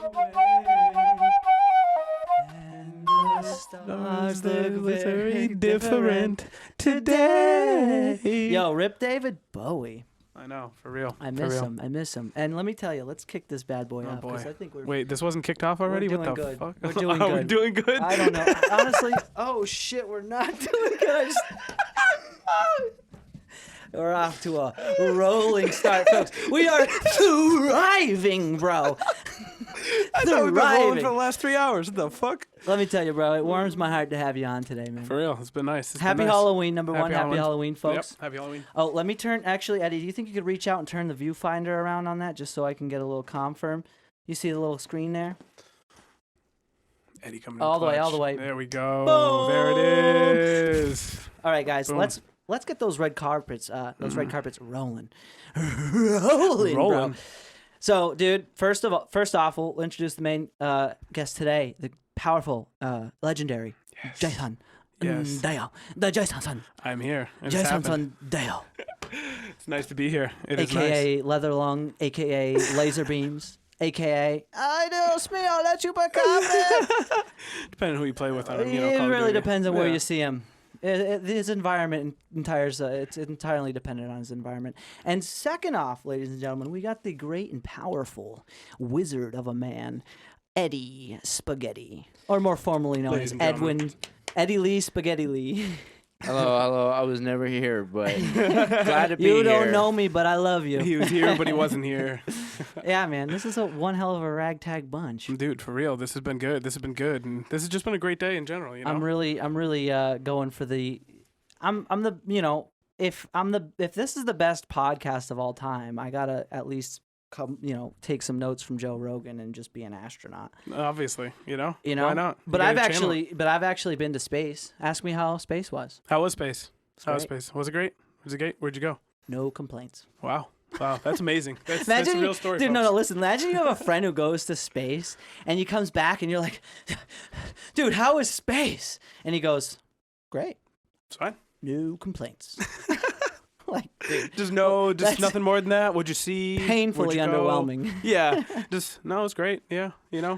And the stars look very different today. Yo, rip David Bowie. I know, for real. I miss him. And let me tell you, let's kick this bad boy off. Boy. I think we're Wait, this wasn't kicked off already? We're What doing the good. fuck? We're doing Are good. we doing good? I don't know. Honestly, oh shit, we're not doing good. We're off to a rolling start, folks. We are thriving, bro. I thought we've been rolling for the last 3 hours. What the fuck? Let me tell you, bro. It warms my heart to have you on today, man. For real, it's been nice. Happy Halloween, number one. Happy Halloween, folks. Yep, happy Halloween. Oh, let me turn. Actually, Eddie, do you think you could reach out and turn the viewfinder around on that just so I can get a little confirm? You see the little screen there? Eddie coming all in the way, clutch. all the way. There we go. Boom! There it is. All right, guys. Boom. Let's get those red carpets. Red carpets rolling, rolling, bro. So, dude, first off, we'll introduce the main guest today, the powerful, legendary Jason Deyo. The Jason. I'm here. Jason Deyo. It's nice to be here. It is AKA nice. Leather Lung, AKA Laser Beams, AKA I don't smell that chupacabra. Depending on who you play with on him, It really depends on where you see him. His environment it's entirely dependent on his environment. And second off, ladies and gentlemen, we got the great and powerful wizard of a man, Eddie Spaghetti, or more formally known as Eddie Lee Spaghetti Lee. Hello. I was never here, but glad to be here. You don't know me, but I love you. He was here, but he wasn't here. Yeah, man, this is one hell of a ragtag bunch. Dude, for real, this has been good. And this has just been a great day in general. You know? I'm really going for the. If this is the best podcast of all time, I gotta at least take some notes from Joe Rogan and just be an astronaut. Obviously, you know why not? But I've actually been to space. Ask me how space was. How was space? Was it great? Was it great? Where'd you go? No complaints. Wow, that's amazing. That's a real story, dude. folks. No, listen. Imagine you have a friend who goes to space and he comes back and you're like, dude, how was space? And he goes, great. It's fine. No complaints. Like, dude, just nothing more than that. What'd you see? Painfully underwhelming. Yeah, it's great. Yeah,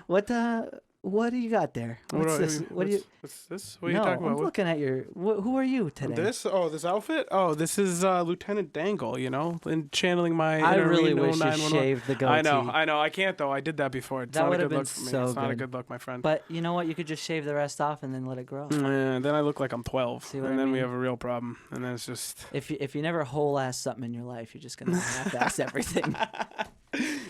What do you got there? What's this? What's this? What are you talking about? I'm looking at your. Who are you today? This outfit. Oh, this is Lieutenant Dangle. And channeling my. I really wish you shaved the goatee. I know. I can't though. I did that before. It's that not a good been look for me. So it's not good. a good look, my friend. But you know what? You could just shave the rest off and then let it grow. Then I look like I'm 12. See what and I then mean? we have a real problem. And then it's just. If you never whole ass something in your life, you're just gonna half-ass everything.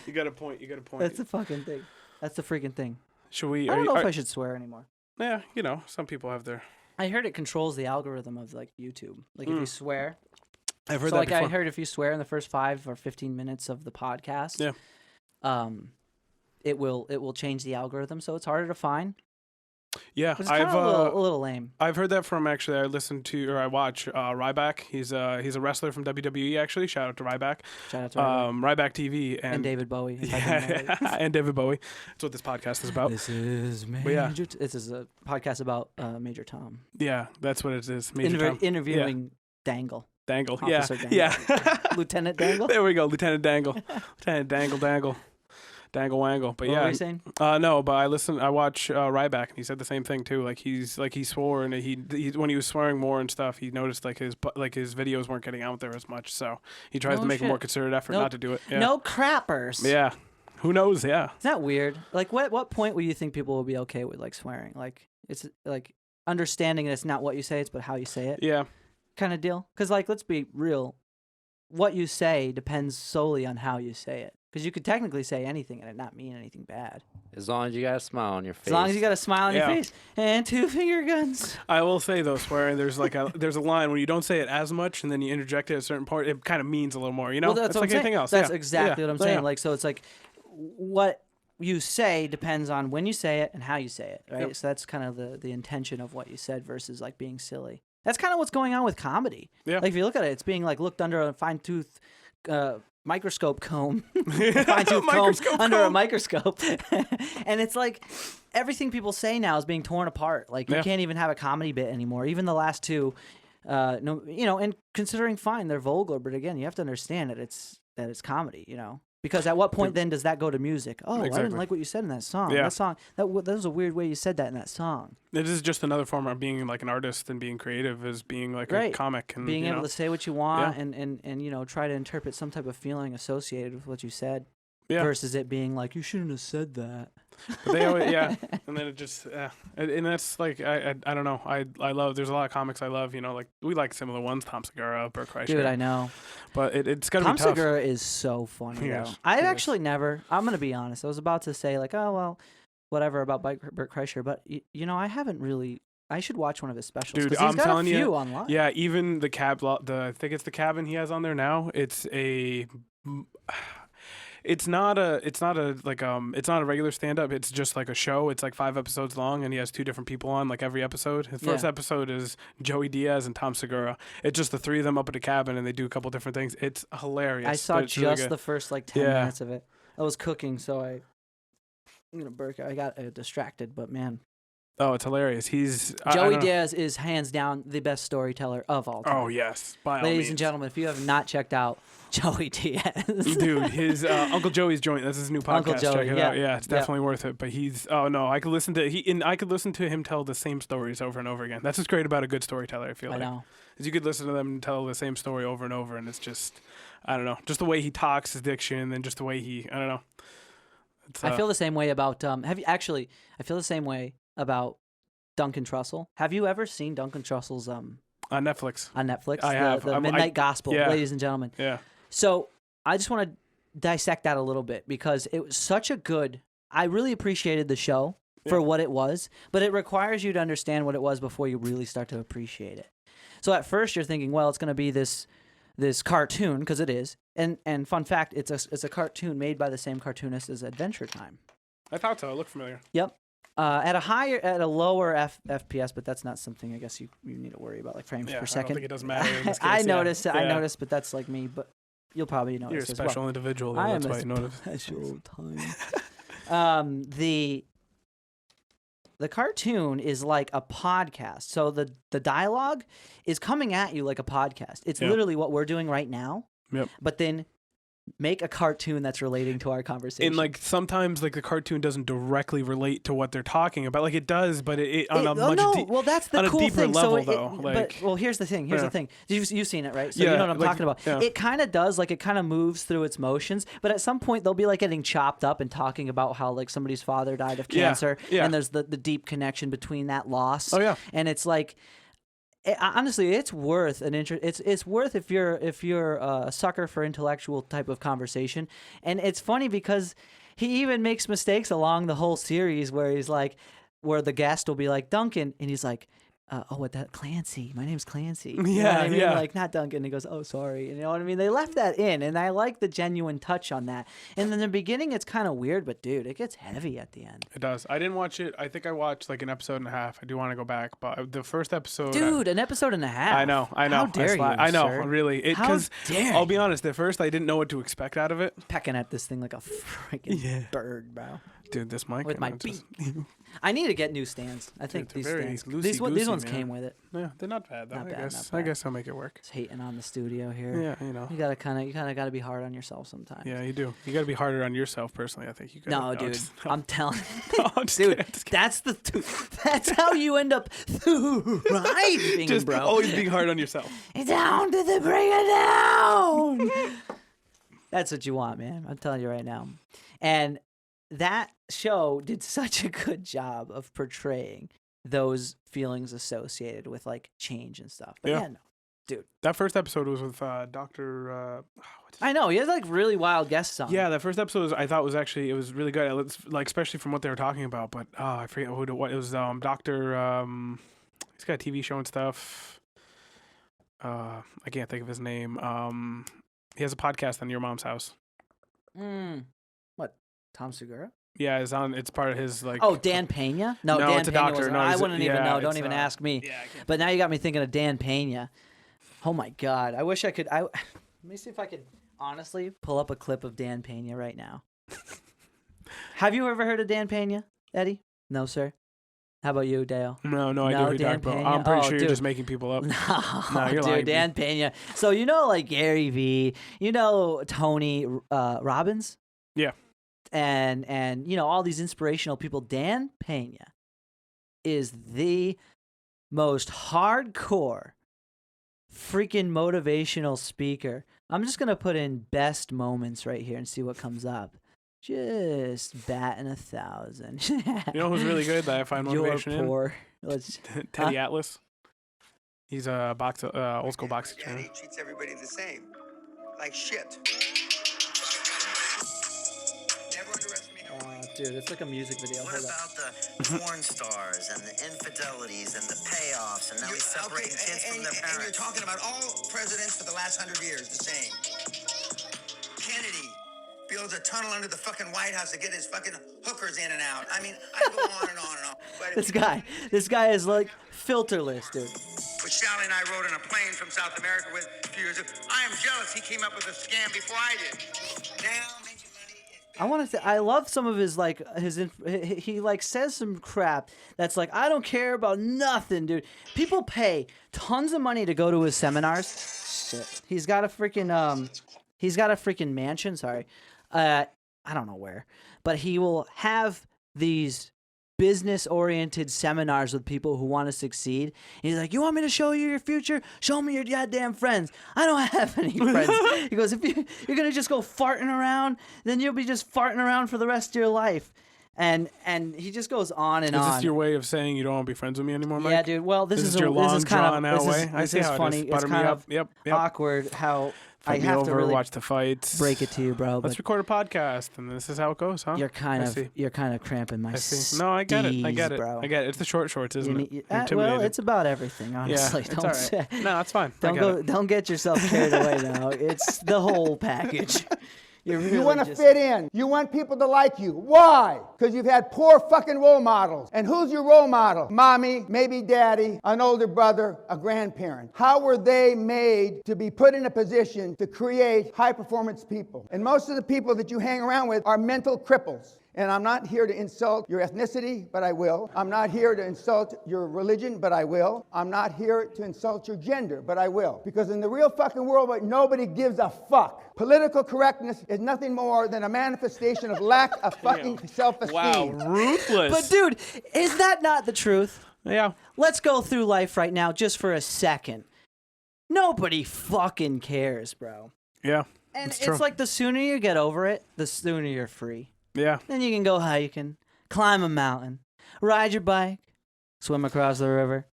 You got a point. That's the fucking thing. That's the freaking thing. Should we? I don't know if I should swear anymore. Yeah, some people have their. I heard it controls the algorithm of like YouTube. Like if you swear. I've heard that before. I heard if you swear in the first 5 or 15 minutes of the podcast, it will change the algorithm, so it's harder to find. Yeah, it's kind of a little lame. I've heard that from I watch Ryback. He's a wrestler from WWE. Actually, shout out to Ryback. Ryback TV and David Bowie. And David Bowie. That's what this podcast is about. This is Major. This is a podcast about Major Tom. Yeah, that's what it is. Major Tom. Interviewing Dangle. Officer Dangle. Yeah. Lieutenant Dangle. There we go, Lieutenant Dangle. Lieutenant Dangle. Dangle wangle, but what were you saying? No, but I watch Ryback, and he said the same thing too. He swore, and he when he was swearing more and stuff, he noticed his videos weren't getting out there as much. So he tries to make a more concerted effort not to do it. Yeah. No crappers. Yeah, who knows? Yeah, isn't that weird? Like, what point will you think people will be okay with like swearing? Like, it's like understanding that it's not what you say, it's but how you say it. Yeah, kind of deal. Because let's be real, what you say depends solely on how you say it. Because you could technically say anything and it not mean anything bad. As long as you got a smile on your face. As long as you got a smile on your face. And 2 finger guns. I will say, though, swearing, there's a line where you don't say it as much and then you interject it at a certain part. It kind of means a little more, Well, that's like anything else. That's exactly what I'm saying. Yeah. So it's like what you say depends on when you say it and how you say it, right? Yep. So that's kind of the intention of what you said versus like being silly. That's kind of what's going on with comedy. Yeah. Like if you look at it, it's being like looked under a fine-tooth microscope comb, fine-tooth comb under a microscope. And it's like everything people say now is being torn apart. Like you can't even have a comedy bit anymore. Even the last 2, and considering fine, they're vulgar, but again, you have to understand that it's comedy, Because at what point then does that go to music? Oh, Exactly. I didn't like what you said in that song. Yeah. That was a weird way you said that in that song. It is just another form of being like an artist and being creative, is being like a comic and being able to say what you want Yeah. and try to interpret some type of feeling associated with what you said. Yeah. Versus it being like, you shouldn't have said that. But they always, and then it just, and that's like, I don't know. I love, there's a lot of comics I love, like we like similar ones, Tom Segura, Bert Kreischer. Dude, I know. But it's got to be Tom tough. Segura is so funny, Yes, though. I've he actually never, I'm going to be honest. I was about to say like, oh, well, whatever about Bert Kreischer, but I haven't really, I should watch one of his specials. Dude, He's I'm got telling a few you, online. yeah, even the I think it's the cabin he has on there now. It's not a regular stand-up. It's just like a show. It's like 5 episodes long, and he has 2 different people on like every episode. His first episode is Joey Diaz and Tom Segura. It's just the 3 of them up at the cabin, and they do a couple different things. It's hilarious. I saw just really the first like 10 minutes of it. I was cooking, so I got distracted, but man. Oh, it's hilarious. Joey Diaz is hands down the best storyteller of all time. Oh, yes. By all Ladies means. and gentlemen, if you have not checked out Joey Diaz. Dude, his Uncle Joey's Joint. That's his new podcast. Uncle Joey, Check it out. Yeah, it's definitely worth it. But I could listen to him tell the same stories over and over again. That's what's great about a good storyteller, I feel like. I know. Is you could listen to them tell the same story over and over, and it's just, I don't know, just the way he talks, his diction, and just the way I don't know. I feel the same way about I feel the same way about Duncan Trussell. Have you ever seen Duncan Trussell's on Netflix? On Netflix, I have. The Midnight Gospel, ladies and gentlemen. Yeah. So I just want to dissect that a little bit because it was such a good. I really appreciated the show for what it was, but it requires you to understand what it was before you really start to appreciate it. So at first you're thinking, well, it's going to be this cartoon because it is, and fun fact, it's a cartoon made by the same cartoonist as Adventure Time. I thought so. It looked familiar. Yep. At a lower FPS, but that's not something I guess you need to worry about, like frames per second. I don't think it does matter in this case. I noticed. I noticed, but that's like me. But you'll probably notice. You're a special individual. I that's am why you notice. Special time. The cartoon is like a podcast, so the dialogue is coming at you like a podcast. It's literally what we're doing right now. Yep. But then make a cartoon that's relating to our conversation. And like sometimes like the cartoon doesn't directly relate to what they're talking about. Like it does, but it on a much well, that's the cool deeper thing. level so though. Well, here's the thing. The thing. You've seen it, right? So yeah, you know what I'm talking about. Yeah. It kind of does. Like it kind of moves through its motions, but at some point they'll be like getting chopped up and talking about how like somebody's father died of cancer, and there's the deep connection between that loss. Oh yeah. And it's like. Honestly, it's worth an It's worth if you're a sucker for intellectual type of conversation, and it's funny because he even makes mistakes along the whole series where the guest will be like Duncan, and he's like, Clancy. My name's Clancy. You know what I mean? Like, not Duncan. And he goes, oh, sorry. You know what I mean? They left that in, and I like the genuine touch on that. And in the beginning, it's kind of weird, but dude, it gets heavy at the end. It does. I didn't watch it. I think I watched like an episode and a half. I do want to go back, but the first episode. Dude, an episode and a half. I know. How dare you, I know, sir. really. How dare I'll be honest, at first I didn't know what to expect out of it. Pecking at this thing like a freaking bird, bro. Dude, this mic. With my beak. I need to get new stands. I think these stands. These ones came with it. Yeah, they're not bad though. Not bad. I guess I'll make it work. Just hating on the studio here. Yeah, you know. You gotta kind of be hard on yourself sometimes. Yeah, you do. You gotta be harder on yourself personally. I think you gotta. No, dude. I'm telling you. Dude, that's how you end up thriving, just bro. Always being hard on yourself. Down to the bring it down. That's what you want, man. I'm telling you right now. And that show did such a good job of portraying those feelings associated with like change and stuff. But no, dude. That first episode was with Dr. I know he has like really wild guests on. Yeah, that first episode I thought was actually it was really good. It's, like especially from what they were talking about. But I forget what it was. Dr. He's got a TV show and stuff. I can't think of his name. He has a podcast on Your Mom's House. What? Tom Segura? Yeah, it's part of his like. Oh, Dan Pena? No, Dan it's a Pena doctor. was, No, I wouldn't even know. Don't even ask me. Yeah, but now you got me thinking of Dan Pena. Oh my God! I wish I could. Let me see if I could honestly pull up a clip of Dan Pena right now. Have you ever heard of Dan Pena, Eddie? No, sir. How about you, Dale? No idea who you're talking about. I'm pretty sure you're just making people up. No, you're dude, lying. Dan Pena. So like Gary Vee, Tony Robbins? Yeah. And all these inspirational people. Dan Pena is the most hardcore freaking motivational speaker. I'm just going to put in best moments right here and see what comes up. Just batting 1,000. You know who's really good that I find motivation You're poor. Teddy Atlas. He's a old school boxing trainer. He treats everybody the same. Like shit. Never underestimate dude, it's like a music video. What about the porn stars and the infidelities and the payoffs, and now he's separating kids from their parents? And you're talking about all presidents for the last 100 years, the same. Kennedy builds a tunnel under the fucking White House to get his fucking hookers in and out. I mean, I go on and on and on. But this guy is like filterless, dude. Which Sally and I rode on a plane from South America with a few years ago. I am jealous he came up with a scam before I did. Now, making money. I want to say I love some of his he like says some crap that's like, I don't care about nothing, dude. People pay tons of money to go to his seminars. Shit. He's got a freaking mansion, sorry. I don't know where, but he will have these business-oriented seminars with people who want to succeed. And he's like, you want me to show you your future? Show me your goddamn friends. I don't have any friends. He goes, if you're going to just go farting around, then you'll be just farting around for the rest of your life. And he just goes on and on. Is this your way of saying you don't want to be friends with me anymore, Mike? Yeah, dude. Well, this is your long drawn out way. I see how funny. It's kind of awkward how I have to really watch the fights. Break it to you, bro. Let's record a podcast, and this is how it goes, huh? You're kind of cramping my steez, No, I get it, bro. I get it. It's the short shorts, isn't it? Well, it's about everything, honestly. Yeah, it's all right. No, it's fine. Don't get yourself carried away now. It's the whole package. You want to fit in. You want people to like you. Why? Because you've had poor fucking role models. And who's your role model? Mommy, maybe daddy, an older brother, a grandparent. How were they made to be put in a position to create high-performance people? And most of the people that you hang around with are mental cripples. And I'm not here to insult your ethnicity, but I will. I'm not here to insult your religion, but I will. I'm not here to insult your gender, but I will. Because in the real fucking world, nobody gives a fuck. Political correctness is nothing more than a manifestation of lack of fucking self-esteem. Wow, ruthless. But dude, is that not the truth? Yeah. Let's go through life right now just for a second. Nobody fucking cares, bro. Yeah. And it's like the sooner you get over it, the sooner you're free. Yeah. Then you can go hiking, climb a mountain, ride your bike, swim across the river.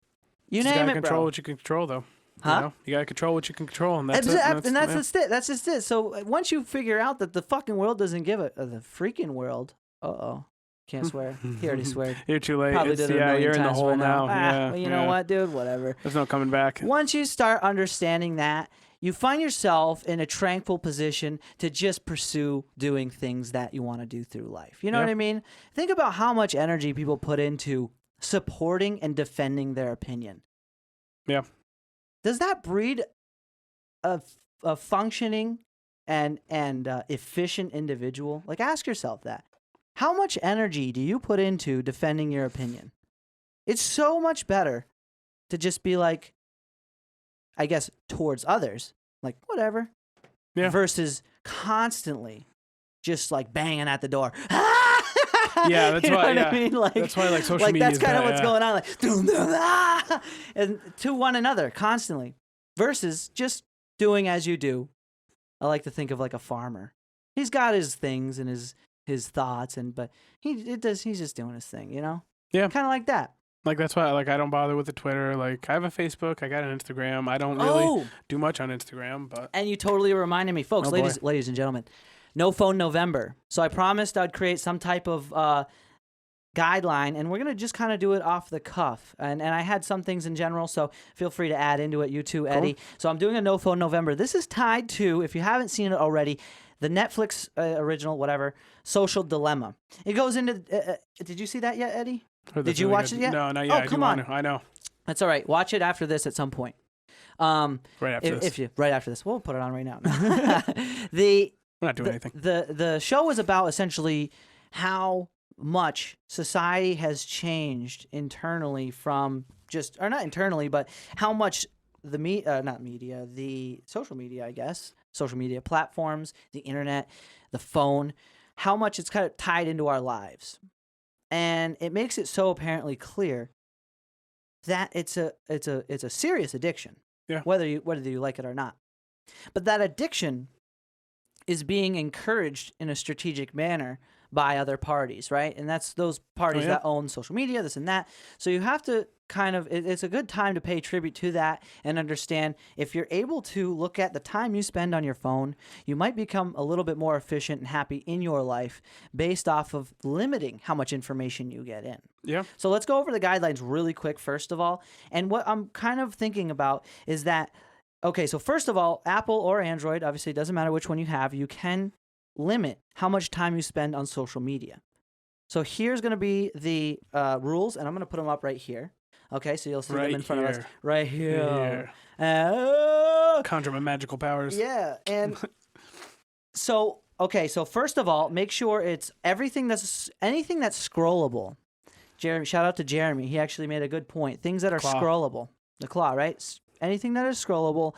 You name it, control bro. what you can control, though. Huh? You gotta control what you can control, and that's it. That's just it. So once you figure out that the fucking world doesn't give a the freaking world. Can't swear. He already swear. You're too late. Probably did it a million you're in the times hole by now. now. Well, you know what, dude? Whatever. There's no coming back. Once you start understanding that, you find yourself in a tranquil position to just pursue doing things that you want to do through life. You know what I mean? Think about how much energy people put into supporting and defending their opinion. Yeah. Does that breed a functioning and efficient individual? Like, ask yourself that. How much energy do you put into defending your opinion? It's so much better to just be like, I guess, towards others, like, whatever. Yeah. Versus constantly just like banging at the door. Yeah, that's why. I mean? Like, that's why, like, social media. That's kind of what's going on. Like, and to one another constantly, versus just doing as you do. I like to think of like a farmer. He's got his things and his thoughts, but he's just doing his thing, you know? Yeah, kind of like that. Like, that's why, like, I don't bother with the Twitter. Like, I have a Facebook. I got an Instagram. I don't really do much on Instagram, but... And you totally reminded me, folks, ladies and gentlemen, No Phone November. So I promised I'd create some type of guideline, and we're going to just kind of do it off the cuff. And I had some things in general, so feel free to add into it, you too, Eddie. Cool. So I'm doing a No Phone November. This is tied to, if you haven't seen it already, the Netflix original, whatever, Social Dilemma. It goes into... did you see that yet, Eddie? Did you watch it yet? No, not yet. Oh, come on. I know. That's all right. Watch it after this at some point. Right after this. Right after this. We'll put it on right now. We're not doing anything. The show is about essentially how much society has changed internally from just, or not internally, but how much the the social media, I guess, social media platforms, the internet, the phone, how much it's kind of tied into our lives. And it makes it so apparently clear that it's a serious addiction. Yeah. Whether you like it or not. But that addiction is being encouraged in a strategic manner by other parties, right? And that's those parties that own social media, this and that. So you have to kind of, it's a good time to pay tribute to that and understand if you're able to look at the time you spend on your phone, you might become a little bit more efficient and happy in your life based off of limiting how much information you get in. Yeah. So let's go over the guidelines really quick, first of all. And what I'm kind of thinking about is that, okay, so first of all, Apple or Android, obviously it doesn't matter which one you have, you can limit how much time you spend on social media. So here's going to be the rules, and I'm going to put them up right here. Okay, so you'll see them in front of us. Right here. Conjure my magical powers. Yeah, and so, okay, so first of all, make sure it's anything that's scrollable. Jeremy, shout out to Jeremy. He actually made a good point. Things that are scrollable. The claw, right? Anything that is scrollable,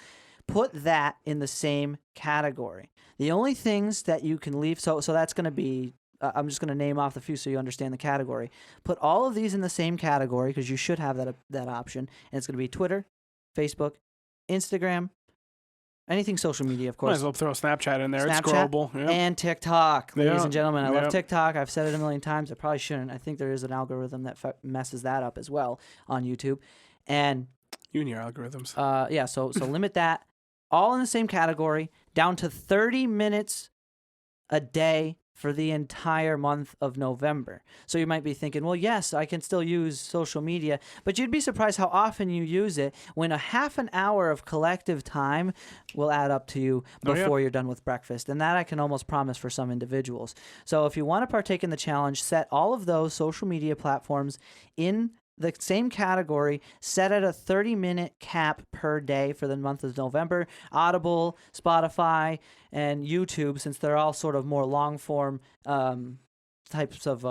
put that in the same category. The only things that you can leave, so that's going to be, I'm just going to name off the few so you understand the category. Put all of these in the same category because you should have that option. And it's going to be Twitter, Facebook, Instagram, anything social media, of course. Might as well throw Snapchat in there. It's scrollable. Yep. And TikTok, ladies and gentlemen. I love TikTok. I've said it a million times. I probably shouldn't. I think there is an algorithm that messes that up as well on YouTube. And you and your algorithms. Yeah, so limit that all in the same category down to 30 minutes a day for the entire month of November. So you might be thinking, well, yes, I can still use social media, but you'd be surprised how often you use it when a half an hour of collective time will add up to you before you're done with breakfast. And that I can almost promise for some individuals. So if you want to partake in the challenge, set all of those social media platforms in the same category, set at a 30-minute cap per day for the month of November. Audible, Spotify, and YouTube, since they're all sort of more long-form types of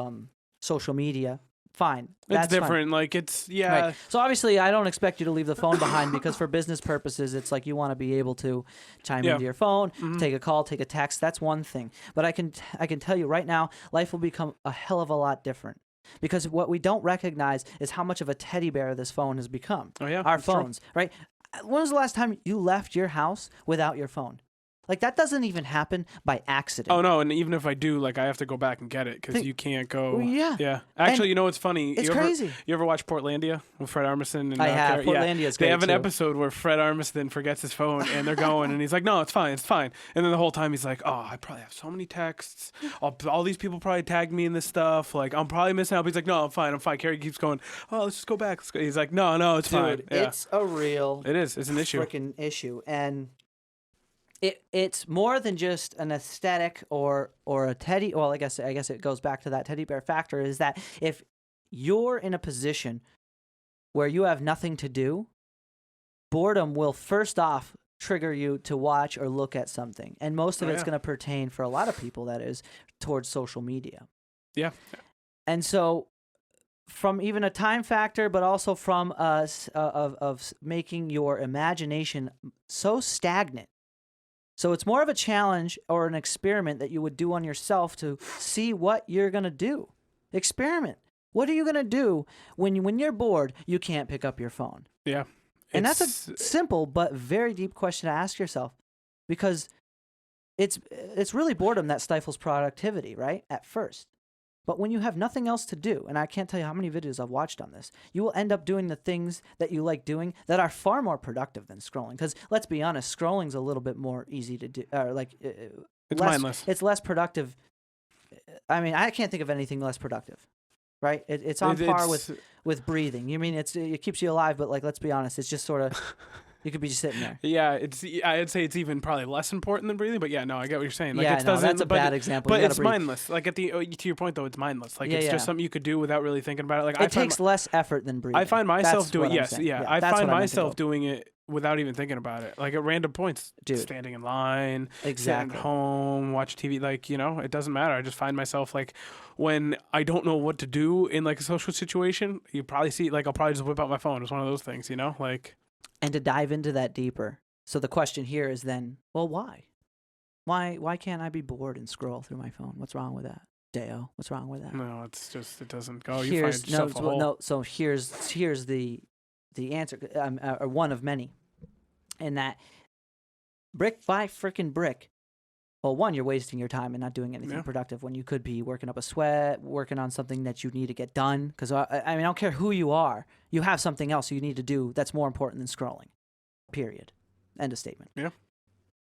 social media, fine. It's different. Fine. Like, it's, Right. So obviously, I don't expect you to leave the phone behind because for business purposes, it's like you want to be able to chime into your phone, take a call, take a text. That's one thing. But I can tell you right now, life will become a hell of a lot different. Because what we don't recognize is how much of a teddy bear this phone has become. Oh, yeah. Our phones, right? When was the last time you left your house without your phone? Like, that doesn't even happen by accident. Oh, no, and even if I do, like, I have to go back and get it because you can't go. Yeah. Yeah. Actually, you know what's funny? It's crazy. You ever watch Portlandia with Fred Armisen? And, I have. Portlandia's great, They have an too. episode where Fred Armisen forgets his phone, and they're going, and he's like, no, it's fine, it's fine. And then the whole time he's like, oh, I probably have so many texts. All these people probably tagged me in this stuff. Like, I'm probably missing out. But he's like, no, I'm fine. Carrie keeps going, oh, let's just go back. He's like, no, it's fine. Yeah. It's a real It's an issue. Freaking issue. And it's more than just an aesthetic or a teddy. Well, I guess it goes back to that teddy bear factor. Is that if you're in a position where you have nothing to do, boredom will first off trigger you to watch or look at something, and most of it's going to pertain for a lot of people that is towards social media. Yeah, and so. From even a time factor, but also from of making your imagination so stagnant. So it's more of a challenge or an experiment that you would do on yourself to see what you're going to do. Experiment. What are you going to do when you're bored, you can't pick up your phone? Yeah. And that's a simple but very deep question to ask yourself because it's really boredom that stifles productivity, right? At first. But when you have nothing else to do, and I can't tell you how many videos I've watched on this, you will end up doing the things that you like doing that are far more productive than scrolling. Because let's be honest, scrolling's a little bit more easy to do. It's mindless. It's less productive. I mean, I can't think of anything less productive, right? It's on par with breathing. You mean it keeps you alive, but like let's be honest, it's just sort of. You could be just sitting there. Yeah, I'd say it's even probably less important than breathing, but yeah, no, I get what you're saying. Like, yeah, that's a bad example. But it's mindless. Like to your point though, it's mindless. Like it's just something you could do without really thinking about it. Like it takes less effort than breathing. I find myself doing I find myself doing it without even thinking about it. Like at random points, Dude. Standing in line, Exactly. sitting at home, watch TV. Like, you know, it doesn't matter. I just find myself like when I don't know what to do in like a social situation, you probably see like I'll probably just whip out my phone. It's one of those things, you know, like. And to dive into that deeper. So the question here is then, well, why? Why can't I be bored and scroll through my phone? What's wrong with that? Deyo, what's wrong with that? No, it's just, it doesn't go. You find yourself a hole. No, so here's the answer, or one of many, in that brick by frickin' brick. Well, one, you're wasting your time and not doing anything productive when you could be working up a sweat, working on something that you need to get done. Because I mean, I don't care who you are, you have something else you need to do that's more important than scrolling. Period. End of statement. Yeah.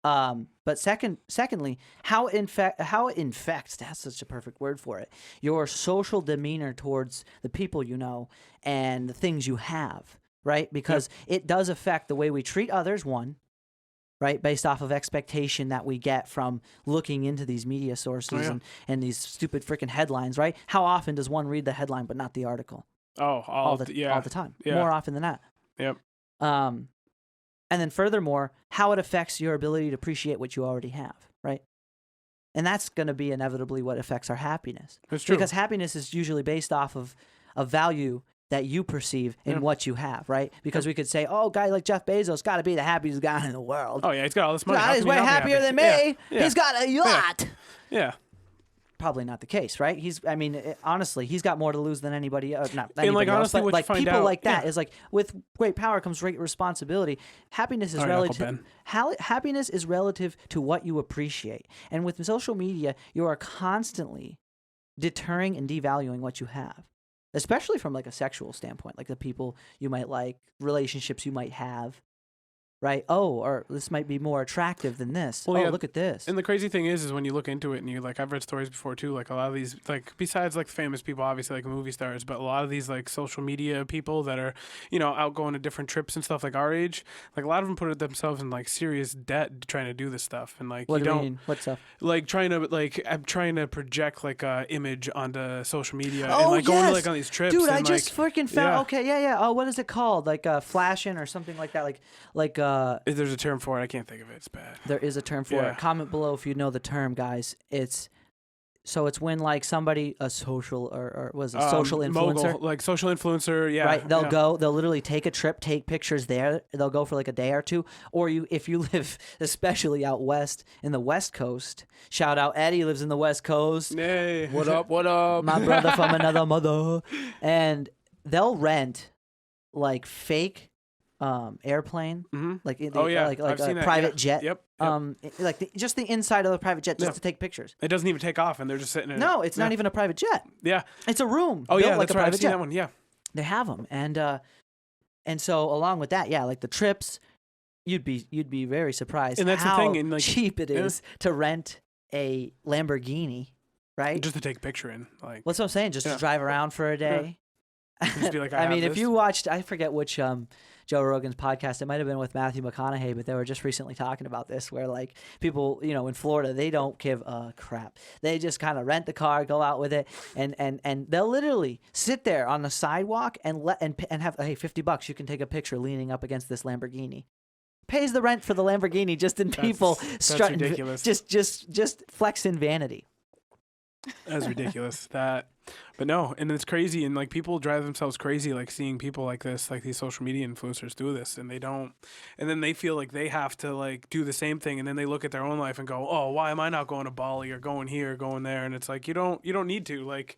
But secondly, how it infects, that's such a perfect word for it, your social demeanor towards the people you know and the things you have, right? Because it does affect the way we treat others, one, right? Based off of expectation that we get from looking into these media sources and these stupid freaking headlines, right? How often does one read the headline but not the article? Oh, all the time. Yeah. More often than not. Yep. And then furthermore, how it affects your ability to appreciate what you already have, right? And that's going to be inevitably what affects our happiness. That's true. Because happiness is usually based off of a value that you perceive in what you have, right? Because we could say, oh, a guy like Jeff Bezos got to be the happiest guy in the world. Oh, yeah, he's got all this money. He's way happier than me. Yeah. He's got a yacht. Yeah. Probably not the case, right? Honestly, he's got more to lose than anybody. Not anybody like, else, honestly, but what like you find people out, like that is like with great power comes great responsibility. Happiness is relative. Happiness is relative to what you appreciate, and with social media, you are constantly deterring and devaluing what you have, especially from like a sexual standpoint, like the people you might like, relationships you might have. Right? Oh, or this might be more attractive than this. Well, look at this. And the crazy thing is when you look into it and you like, I've read stories before too, like a lot of these, like besides like famous people, obviously like movie stars, but a lot of these like social media people that are, you know, out going to different trips and stuff like our age, like a lot of them put themselves in like serious debt trying to do this stuff. And like, what do you mean? What stuff? Like I'm trying to project like a image onto social media and like going to like on these trips. Dude, and, I just freaking found, Oh, what is it called? Like flashing or something like that. Like there's a term for it. I can't think of it. It's bad. There is a term for it. Comment below if you know the term, guys. It's when like somebody, a social or was a social influencer, mogul, like social influencer, right? They'll literally take a trip, take pictures there. They'll go for like a day or two. Or if you live especially out west in the West Coast, shout out Eddie lives in the West Coast. Hey, what up? What up? My brother from another mother, and they'll rent like fake airplane, like like a private jet. Yep. Just the inside of the private jet just to take pictures. It doesn't even take off, and they're just sitting in No, it's not even a private jet. Yeah. It's a room. Oh, built yeah, like that's a right. private I've seen jet. that one, yeah. They have them, and so along with that, like the trips, you'd be very surprised and that's how the thing, and like, cheap it is to rent a Lamborghini, right? Just to take a picture in, like. What's what I'm saying? Just to drive around for a day. Just be like, I mean, if you watched, I forget which Joe Rogan's podcast, it might have been with Matthew McConaughey, but they were just recently talking about this, where like people, you know, in Florida, they don't give a crap. They just kind of rent the car, go out with it, and they'll literally sit there on the sidewalk and have, hey, $50, you can take a picture leaning up against this Lamborghini. Pays the rent for the Lamborghini just in people strutting, ridiculous. just flexing vanity. That's ridiculous. But no, and it's crazy, and like people drive themselves crazy, like seeing people like this, like these social media influencers do this, and they don't, and then they feel like they have to like do the same thing, and then they look at their own life and go, oh, why am I not going to Bali or going here, or going there? And it's like you don't need to, like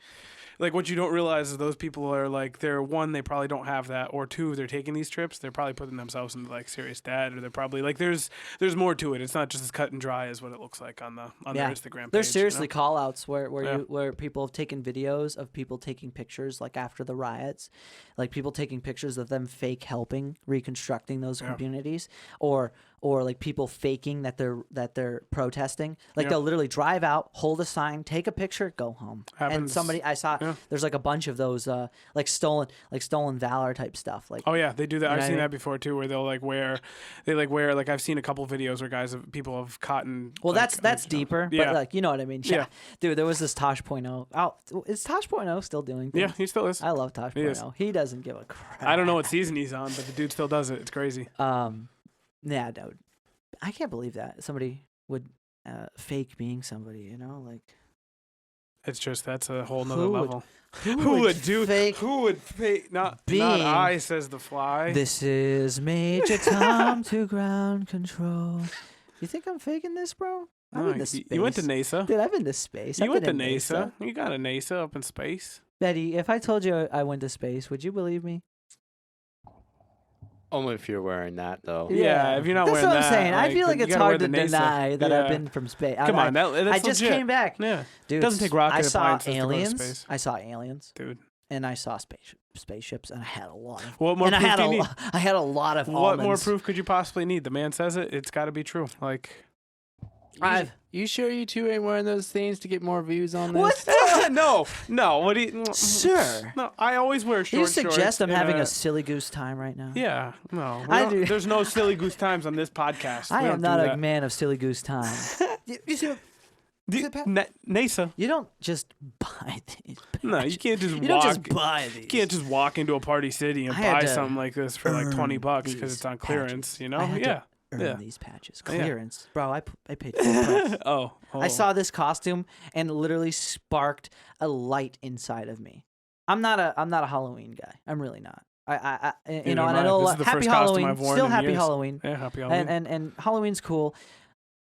what you don't realize is those people are like, they're one, they probably don't have that, or two, they're taking these trips, they're probably putting themselves into like serious debt, or they're probably like there's more to it. It's not just as cut and dry as what it looks like on their Instagram page. There's seriously call outs where people have taken videos of people taking pictures like after the riots, like people taking pictures of them fake helping reconstructing those communities, or like people faking that they're protesting. Like they'll literally drive out, hold a sign, take a picture, go home. Happens. And somebody I saw there's like a bunch of those like stolen valor type stuff. Like, oh yeah, they do that. You know I've seen I mean? that before too, where they'll wear I've seen a couple videos where people have cotton. Well, that's deeper, yeah. but like, you know what I mean? Yeah. Dude, there was this Tosh.0. Oh, is Tosh.0 still doing things? Yeah, he still is. I love Tosh.0. He doesn't give a crap. I don't know what season he's on, but the dude still does it. It's crazy. Yeah, dude. I can't believe that somebody would fake being somebody. You know, like. It's just that's a whole nother Who would- level. Who would do? fake Who would fake? Not being- I, says the fly. This is Major Tom to ground control. You think I'm faking this, bro? I've been to space. You went to NASA. Dude, I've been to space. You I've went to been NASA. You got a NASA up in space. Betty, if I told you I went to space, would you believe me? Only if you're wearing that, though. Yeah, if you're not That's wearing what I'm that, saying. I feel like you it's gotta hard wear to the NASA. deny that I've Yeah. been from space. Come on, that's I just legit. came back. Yeah, Dude, doesn't take rocket I saw appliances to go to aliens. space. I saw aliens, dude. and I saw spaceships, and I had a lot of. What more and proof do you need? I had a lot of. What more almonds. proof could you possibly need? The man says it. It's got to be true. Like, You sure you two ain't wearing those things to get more views on this? What? no. What do you, Sir? No, I always wear short You suggest shorts I'm and having a silly goose time right now? Yeah, no. I do. There's no silly goose times on this podcast. I We am don't not do a that. man of silly goose time. you see, NASA. you don't just buy these. No, you can't just You walk. don't just buy these. You can't just walk into a party city and I had buy to something like this for like $20 because these it's on clearance. patches. You know? I had to Yeah. earn Yeah. these patches. Yeah. Clearance. Bro, I paid full price. Oh. I saw this costume and it literally sparked a light inside of me. I'm not a Halloween guy. I'm really not. I you know, and I know This is the happy first costume Halloween. I've worn Still in happy years. Halloween. Yeah, happy Halloween. And Halloween's cool.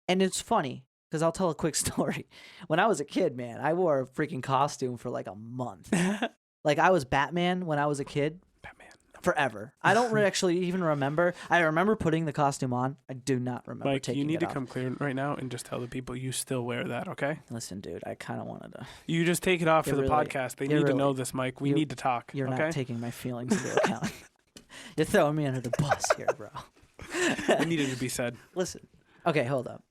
And it's funny because I'll tell a quick story. When I was a kid, man, I wore a freaking costume for like a month. Like I was Batman when I was a kid. Batman. Forever. I don't actually even remember. I remember putting the costume on. I do not remember Mike, taking you need it to off. come clear right now and just tell the people you still wear that, okay? Listen, dude, I kind of wanted to. You just take it off You're for the really- podcast. They you're need to really- know this, Mike. We you- need to talk, You're okay? not taking my feelings into account. You're throwing me under the bus here, bro. It needed to be said. Listen. Okay, hold up.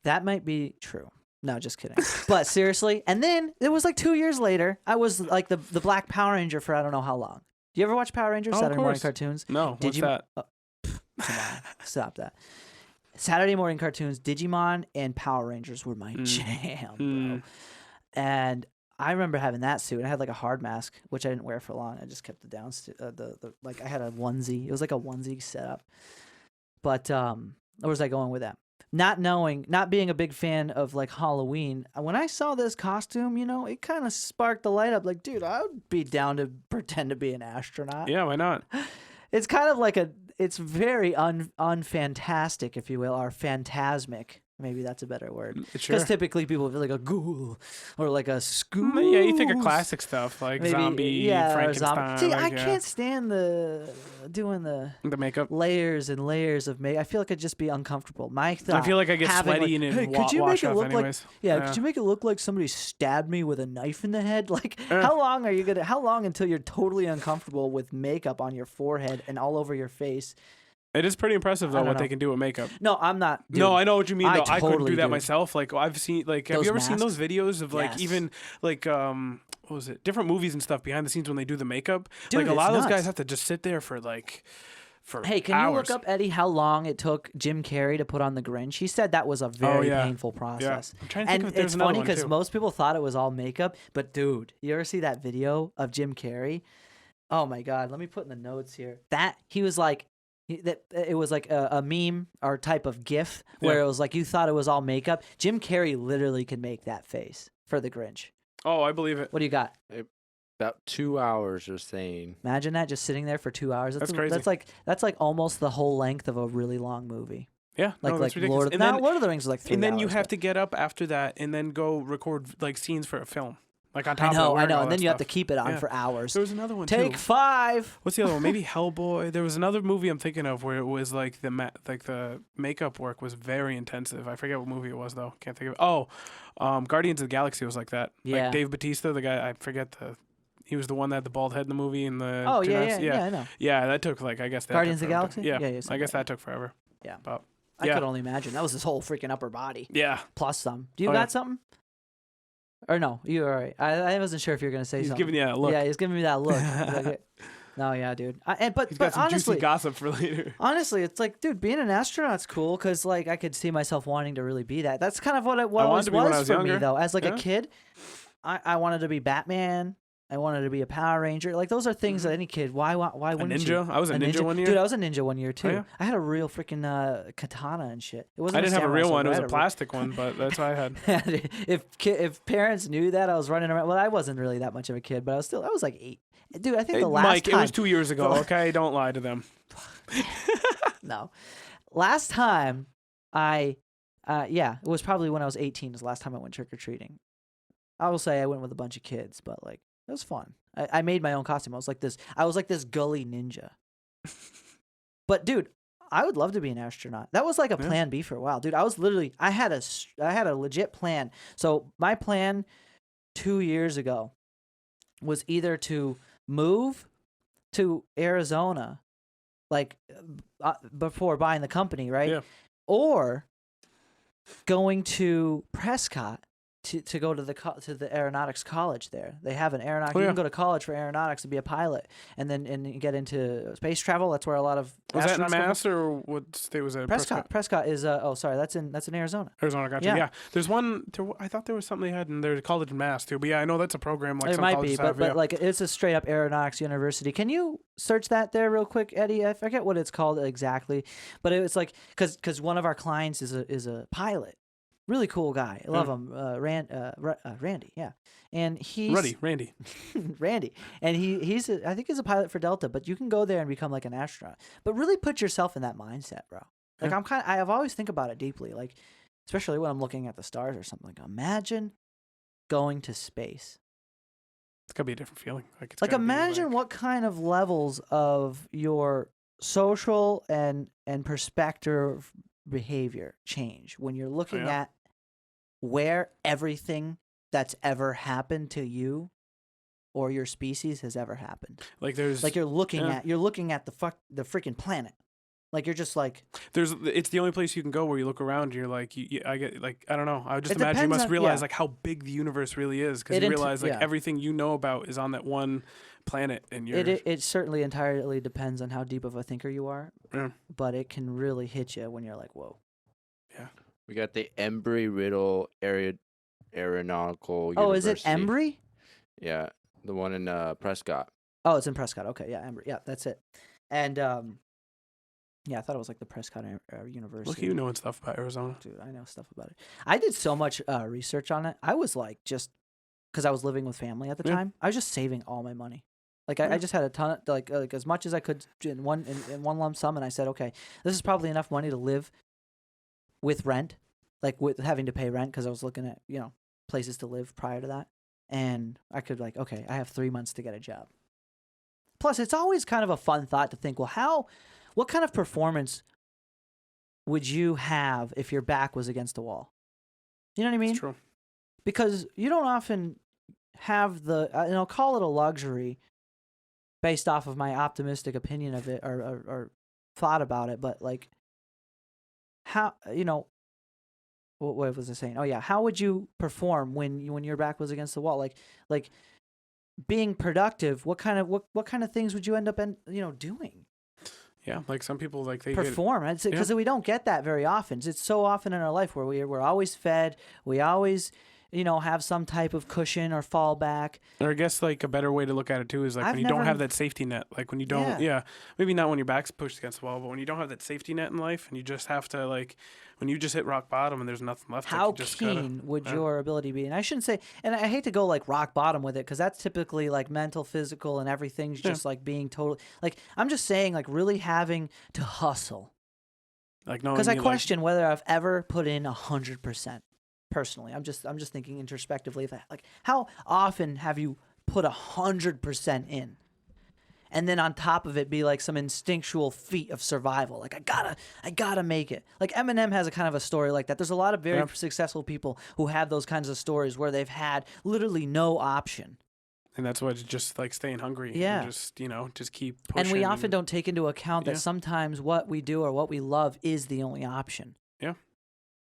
That might be true. No, just kidding. But seriously, and then it was like 2 years later. I was like the Black Power Ranger for I don't know how long. Do you ever watch Power Rangers? Oh, of Saturday morning course. cartoons? No, what's that? Come on, stop that. Saturday morning cartoons, Digimon and Power Rangers were my jam, bro. And I remember having that suit. I had like a hard mask, which I didn't wear for long. I just kept it down. Like I had a onesie. It was like a onesie setup. But where was I going with that? Not being a big fan of like Halloween. When I saw this costume, you know, it kind of sparked the light up. Like, dude, I would be down to pretend to be an astronaut. Yeah, why not? It's kind of like it's very unfantastic, if you will, or phantasmic. Maybe that's a better word. Sure. Because typically people feel like a ghoul or like a school. Yeah, you think of classic stuff like zombie, or Frankenstein. See, like, I can't stand doing the makeup. layers and layers of makeup. I feel like I'd just be uncomfortable. My thought, I feel like I get having, sweaty like, and hey, it could you wash make it off look anyways. like could you make it look like somebody stabbed me with a knife in the head? Like how long until you're totally uncomfortable with makeup on your forehead and all over your face? It is pretty impressive though don't what know. they can do with makeup. No, I'm not. Dude, No, I know what you mean though. I couldn't totally do that do. myself. Like I've seen have Those you ever seen those masks? videos of like Yes. even like what was it? Different movies and stuff behind the scenes when they do the makeup. Dude, like a lot it's of those guys nuts. have to just sit there for Hey, can hours. you look up, Eddie, how long it took Jim Carrey to put on the Grinch? He said that was a very yeah. painful process. I'm trying to think And if there's it's another funny one, because too. most people thought it was all makeup, but dude, you ever see that video of Jim Carrey? Oh my God, let me put in the notes here. That he was like, that it was like a meme or type of GIF where Yeah. it was like you thought it was all makeup. Jim Carrey literally could make that face for the Grinch. Oh, I believe it. What do you got? About 2 hours, you're saying. Imagine that just sitting there for 2 hours. That's crazy. That's like almost the whole length of a really long movie. Yeah, Like no, that's like ridiculous. Lord of the Rings is like 3 and then you hours, have but- to get up after that and then go record like scenes for a film. Like on I top of know, wearing all and then that you have to stuff. keep it on Yeah. for hours. There was another one Take too. 5. What's the other one? Maybe Hellboy. There was another movie I'm thinking of where it was like the makeup work was very intensive. I forget what movie it was though. Can't think of it. Oh, Guardians of the Galaxy was like that. Yeah. Like Dave Bautista, the guy. I forget he was the one that had the bald head in the movie in the. Oh gymnastics. yeah, I know. Yeah, that took like I guess that Guardians took of the forever. Galaxy? Yeah, Yeah, I guess something. that took forever. Yeah. But I yeah. could only imagine. That was his whole freaking upper body Yeah, plus some. Do you Oh, got yeah. something? Or no? You all right? I wasn't sure if you were gonna say he's something. giving you that look. Yeah, he's giving me that look. Like, no, yeah, dude. He's got some honestly, juicy gossip for later. honestly, it's like, dude, being an astronaut's cool because like I could see myself wanting to really be that. That's kind of what it wanted always to be when I was was for me younger. though. As like Yeah. a kid, I wanted to be Batman. I wanted to be a Power Ranger. Like those are things that any kid. Why wouldn't ninja? you? I was a ninja one year. Dude, I was a ninja one year too. Oh, yeah? I had a real freaking katana and shit. It wasn't. I didn't have a real samurai one. It was sword, a plastic one, but that's what I had. If parents knew that I was running around, well, I wasn't really that much of a kid, but I was like 8. Dude, I think the last Mike, time. it was 2 years ago. Okay, don't lie to them. No, last time it was probably when I was 18. Was the last time I went trick or treating. I will say I went with a bunch of kids, but like it was fun. I made my own costume. I was like this gully ninja. But dude, I would love to be an astronaut. That was like a plan B for a while, dude. I had a legit plan. So my plan 2 years ago was either to move to Arizona, like before buying the company, right? Yeah. Or going to Prescott to go to the aeronautics college there. They have an aeronautics. You can go to college for aeronautics to be a pilot, and get into space travel. That's where a lot of was that in Mass from. or what state was that? Prescott. Prescott is that's in Arizona. Arizona, gotcha. Yeah. There's one. I thought there was something they had in their college in Mass too. But yeah, I know that's a program like it some might colleges be, have, but like it's a straight up aeronautics university. Can you search that there real quick, Eddie? I forget what it's called exactly, but it was like because one of our clients is a pilot. Really cool guy. I love him. Randy, yeah. And he's... Randy. Randy. And I think he's a pilot for Delta, but you can go there and become like an astronaut. But really put yourself in that mindset, bro. Like I've always think about it deeply, like especially when I'm looking at the stars or something. Like imagine going to space. It's gotta be a different feeling. Like imagine what kind of levels of your social and perspective behavior change when you're looking at where everything that's ever happened to you or your species has ever happened. Like there's like you're looking at the freaking planet. Like you're just like it's the only place you can go where you look around and you're like I get like I don't know. I would just imagine you must realize like how big the universe really is because you realize like everything you know about is on that one planet and it certainly entirely depends on how deep of a thinker you are. Yeah. But it can really hit you when you're like, whoa. Yeah. We got the Embry-Riddle Aeronautical University. Oh, is it Embry? Yeah, the one in Prescott. Oh, it's in Prescott. Okay, yeah, Embry. Yeah, that's it. And yeah, I thought it was like the Prescott University. Look, you knowing stuff about Arizona. Dude, I know stuff about it. I did so much research on it. I was like just because I was living with family at the time. I was just saving all my money. Like I just had a ton of like as much as I could in one lump sum, and I said, okay, this is probably enough money to live with rent, like with having to pay rent because I was looking at places to live prior to that, and I could like okay, I have 3 months to get a job. Plus, it's always kind of a fun thought to think, well, what kind of performance would you have if your back was against the wall? You know what I mean? That's true. Because you don't often have and I'll call it a luxury based off of my optimistic opinion of it or thought about it, but like how, what was I saying? Oh yeah. How would you perform when your back was against the wall? Like being productive, what kind of things would you end up doing? Yeah, like some people like they perform because we don't get that very often. It's so often in our life where we're always fed, we always have some type of cushion or fallback. Or I guess like a better way to look at it too is like when you don't have that safety net, like when you don't, maybe not when your back's pushed against the wall, but when you don't have that safety net in life and you just have to like, when you just hit rock bottom and there's nothing left. How keen would your ability be? And I shouldn't say, and I hate to go like rock bottom with it because that's typically like mental, physical, and everything's just like being total. Like I'm just saying like really having to hustle. Like because I question whether I've ever put in 100%. Personally, I'm just thinking introspectively of that. Like, how often have you put 100% in, and then on top of it be like some instinctual feat of survival? Like, I gotta make it. Like Eminem has a kind of a story like that. There's a lot of very successful people who have those kinds of stories where they've had literally no option. And that's what just like staying hungry. Yeah. And just keep pushing. And we often don't take into account that sometimes what we do or what we love is the only option. Yeah.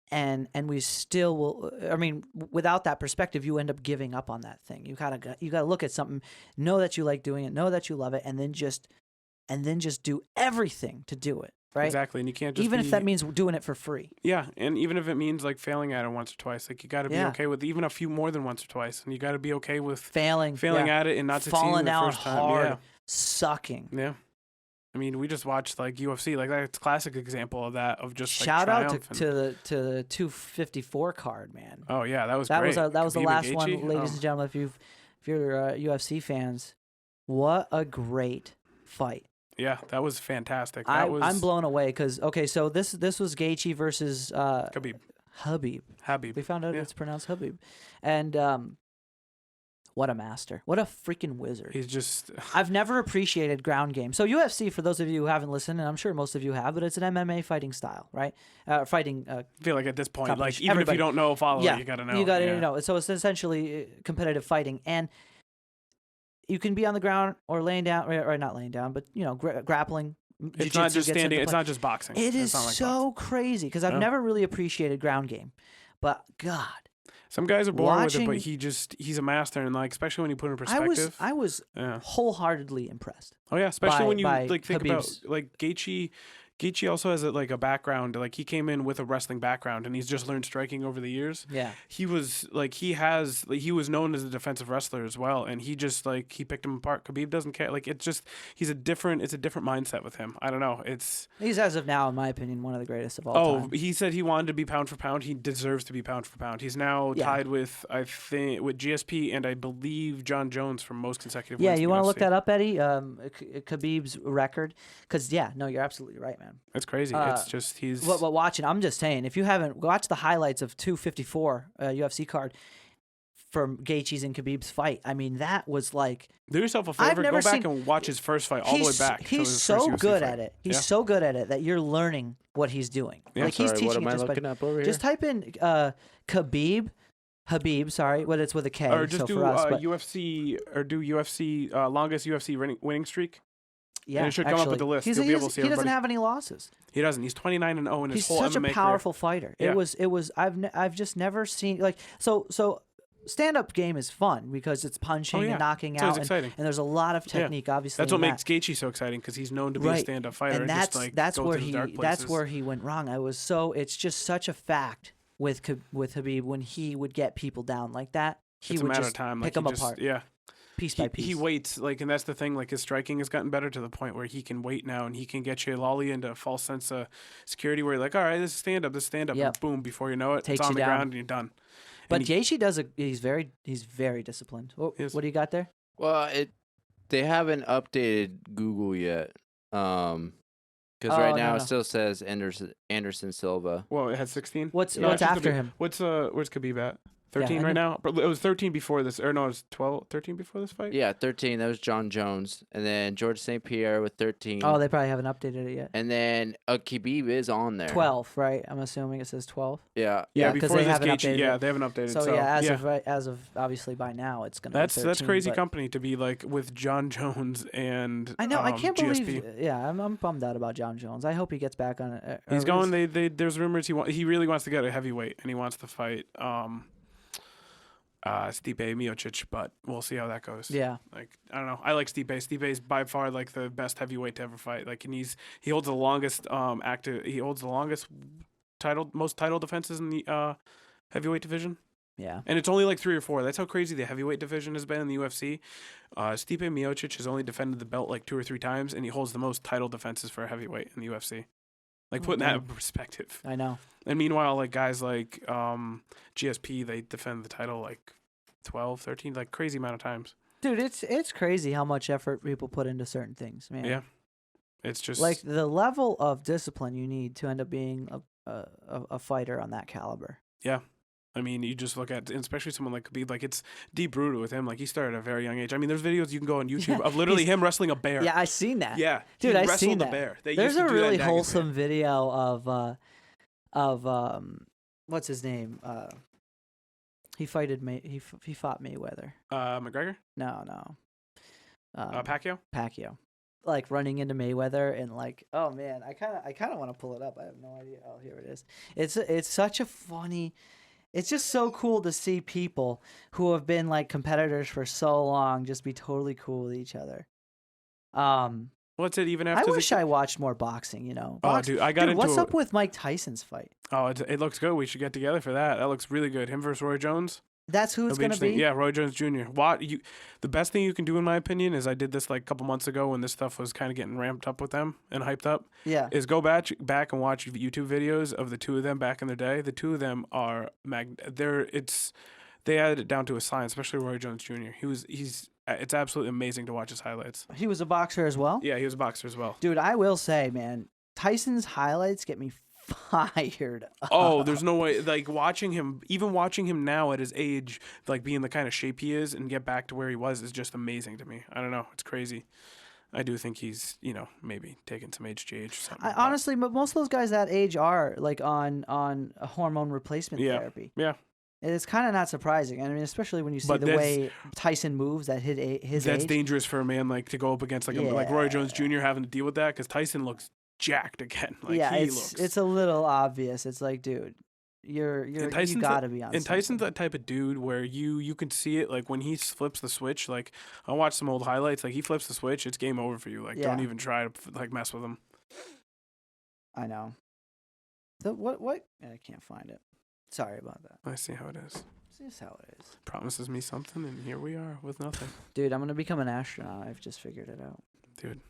And we still will. I mean, without that perspective, you end up giving up on that thing. You gotta look at something, know that you like doing it, know that you love it, and then just do everything to do it. right? Exactly, and you can't just even if that means doing it for free. Yeah, and even if it means like failing at it once or twice, like you got to be okay with even a few more than once or twice, and you got to be okay with failing at it and not succeeding the first time. Hard, sucking. Yeah. I mean, we just watched like UFC, like that's a classic example of that. Of just shout out to the 254 card, man. Oh yeah, that was great. That was the last one, ladies and gentlemen. If you're UFC fans, what a great fight. Yeah, that was fantastic. I'm blown away because so this was Gaethje versus Habib. We found out it's pronounced Habib, and what a master! What a freaking wizard! He's just. I've never appreciated ground game. So UFC, for those of you who haven't listened, and I'm sure most of you have, but it's an MMA fighting style, right? I feel like at this point, like even if you don't know, follow it, you got to know. You got to know. So it's essentially competitive fighting, and you can be on the ground or laying down, or not laying down, but grappling. It's not just standing. It's not just boxing. It is so crazy because I've never really appreciated ground game, but God. Some guys are born with it, but he's a master, and like especially when you put it in perspective. I was wholeheartedly impressed. Oh yeah, especially when you like think Habib's. About like Gaethje. Gaethje also has like a background, like he came in with a wrestling background and he's just learned striking over the years. Yeah. He was known as a defensive wrestler as well, and he just like he picked him apart. Khabib doesn't care. Like it's a different mindset with him. I don't know. He's as of now, in my opinion, one of the greatest of all time. He said he wanted to be pound for pound. He deserves to be pound for pound. He's now tied with with GSP and I believe John Jones for most consecutive wins. Yeah, you want to look that up, Eddie? Khabib's record, because you're absolutely right, man. It's crazy. It's just he's. But watching, I'm just saying, if you haven't watched the highlights of 254 UFC card from Gaethje's and Khabib's fight, I mean that was like. Do yourself a favor. Go back and watch his first fight all the way back. He's so good at it. He's so good at it that you're learning what he's doing. Yeah. Like he's teaching what am it I looking up over here? Just type in Habib, sorry, but it's with a K. Or just so do for us, UFC longest UFC winning streak. Yeah, and it should come up with the list. You'll be able to see he doesn't have any losses. He doesn't. He's 29-0 in his whole MMA career. He's such a powerful fighter. Yeah. It was. I've just never seen like so. Stand-up game is fun because it's punching and knocking out, exciting. And there's a lot of technique. Obviously, that's what makes Gaethje so exciting because he's known to be a stand-up fighter. And that's where he went wrong. It's just such a fact with Habib when he would get people down like that. He would just pick them apart. Yeah. Piece by piece. He waits, like, and that's the thing, like, his striking has gotten better to the point where he can wait now and he can get you lolly into a false sense of security where you're like, all right, this is stand up, and boom, before you know it, it's on the ground and you're done. But Gaethje he's very disciplined. What do you got there? Well, they haven't updated Google yet. Because right now it still says Anderson Silva. Well, it has 16. What's after him? Where's Khabib at? 13 right now? It was 13 before this. Or no, it was 13 before this fight? Yeah, 13. That was John Jones. And then George St. Pierre with 13. Oh, they probably haven't updated it yet. And then Khabib is on there. 12, right? I'm assuming it says 12. Yeah. Yeah, because before they haven't updated it. Yeah, they haven't updated. So as of obviously by now, it's going to be 13. That's crazy company to be like with John Jones and I know, I can't GSP. believe. Yeah, I'm bummed out about John Jones. I hope he gets back on it. He's going. There's rumors he really wants to get a heavyweight and he wants to fight Stipe Miocic, but we'll see how that goes. Yeah, like I don't know. I like Stipe. Stipe is by far like the best heavyweight to ever fight. Like, and he holds the longest most title defenses in the heavyweight division. Yeah, and it's only like 3 or 4. That's how crazy the heavyweight division has been in the UFC. Stipe Miocic has only defended the belt like 2 or 3 times, and he holds the most title defenses for a heavyweight in the UFC. Like, putting that in perspective. I know. And meanwhile, like guys like GSP, they defend the title like 12, 13, like crazy amount of times. Dude, it's crazy how much effort people put into certain things, man. Yeah. It's just like the level of discipline you need to end up being a fighter on that caliber. Yeah. I mean, you just look at, especially someone like Khabib, like it's deep rooted with him. Like he started at a very young age. I mean, there's videos you can go on YouTube of literally him wrestling a bear. Yeah, I've seen that. Yeah, dude, I've seen that. Bear. There's a really wholesome video of what's his name? He fought Mayweather. McGregor? No. Pacquiao. Like running into Mayweather and like, oh man, I kind of want to pull it up. I have no idea. Oh, here it is. It's such a funny. It's just so cool to see people who have been like competitors for so long just be totally cool with each other. What's it even after? I wish I watched more boxing. You know. Oh, dude, I got into. What's up with Mike Tyson's fight? Oh, it looks good. We should get together for that. That looks really good. Him versus Roy Jones. That's who it's gonna be. Yeah, Roy Jones Jr. The best thing you can do, in my opinion, is I did this like a couple months ago when this stuff was kind of getting ramped up with them and hyped up. Yeah. Is go back and watch YouTube videos of the two of them back in the day. The two of them are they had it down to a science, especially Roy Jones Jr. It's absolutely amazing to watch his highlights. He was a boxer as well? Yeah, he was a boxer as well. Dude, I will say, man, Tyson's highlights get me fired up. Oh, there's no way. Like watching him now at his age, like being the kind of shape he is and get back to where he was is just amazing to me. I don't know. It's crazy. I do think he's, maybe taking some HGH or something. Honestly, but most of those guys that age are like on a hormone replacement therapy. Yeah. It's kind of not surprising. I mean, especially when you see the way Tyson moves at his age. That's dangerous for a man like to go up against like Roy Jones Jr. having to deal with that because Tyson looks jacked again. Like, it's a little obvious. It's like, dude, you gotta be on. And Tyson's that type of dude where you can see it. Like when he flips the switch. Like I watched some old highlights. Like he flips the switch, it's game over for you. Like don't even try to like mess with him. I know. What? I can't find it. Sorry about that. I see how it is. This is how it is. Promises me something, and here we are with nothing. Dude, I'm gonna become an astronaut. I've just figured it out. Dude,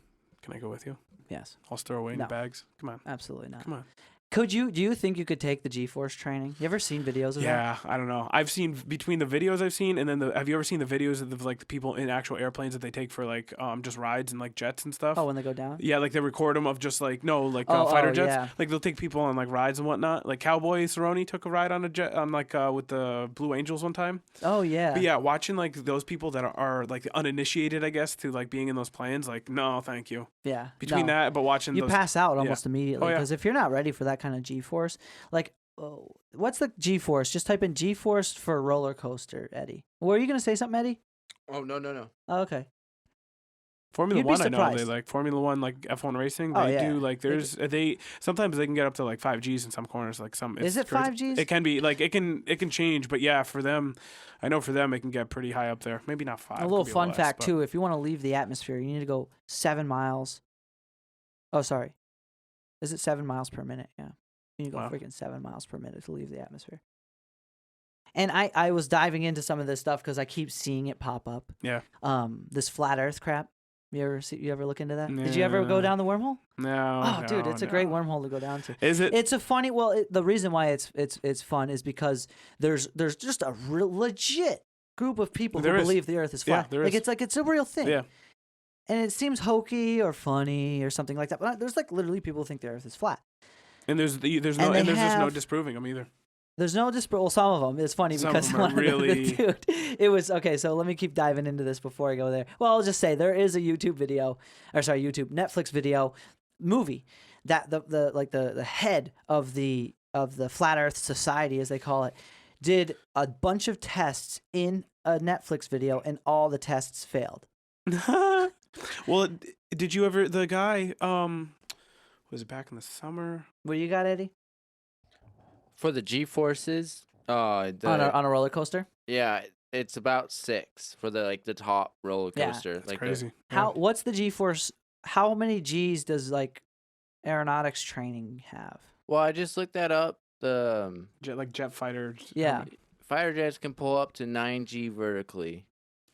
can I go with you? Yes. I'll throw away in the bags. Come on. Absolutely not. Come on. Do you think you could take the G-Force training? You ever seen videos of that? Yeah, I don't know. I've seen between the videos I've seen and then have you ever seen the videos of the people in actual airplanes that they take for like just rides and like jets and stuff? Oh, when they go down? Yeah, like they record them of just like fighter jets. Yeah. Like they'll take people on like rides and whatnot. Like Cowboy Cerrone took a ride on a jet with the Blue Angels one time. Oh yeah. But yeah, watching like those people that are like uninitiated, I guess, to like being in those planes, like no, thank you. Yeah. Between that, but watching you pass out almost immediately yeah. because if you're not ready for that kind of G-force. Like, what's the G-force? Just type in G-force for roller coaster, Eddie. Were you gonna say something, Eddie? Oh no. Oh, okay. Formula One, I know they like Formula One, like F1 racing. They do like sometimes they can get up to like 5Gs in some corners. Like some is it 5Gs? It can be like it can change, but yeah, for them, I know for them it can get pretty high up there. Maybe not 5. A little fun fact too: if you want to leave the atmosphere, you need to go 7 miles. Oh, sorry, is it 7 miles per minute? Yeah. You go freaking 7 miles per minute to leave the atmosphere. And I was diving into some of this stuff because I keep seeing it pop up. Yeah. This flat Earth crap. You ever look into that? Did you ever go down the wormle? No. Oh, dude, it's a great wormhole to go down to. Is it? It's a funny. Well, the reason why it's fun is because there's just a real legit group of people who believe the Earth is flat. Yeah, there is. It's a real thing. Yeah. And it seems hokey or funny or something like that. But there's like literally people who think the Earth is flat. And there's just no disproving them either. There's no well, some of them. It's funny some because of them are really dude, it was okay. So let me keep diving into this before I go there. Well, I'll just say there is a Netflix video movie that the head of the Flat Earth Society, as they call it, did a bunch of tests in a Netflix video, and all the tests failed. Well, did you ever the guy was it back in the summer? What do you got, Eddie? For the G-forces, on a roller coaster. Yeah, it's about 6 for the top roller coaster. Yeah, that's crazy. What's the G-force? How many G's does like aeronautics training have? Well, I just looked that up. The jet fighters. Yeah, fighter jets can pull up to 9G vertically.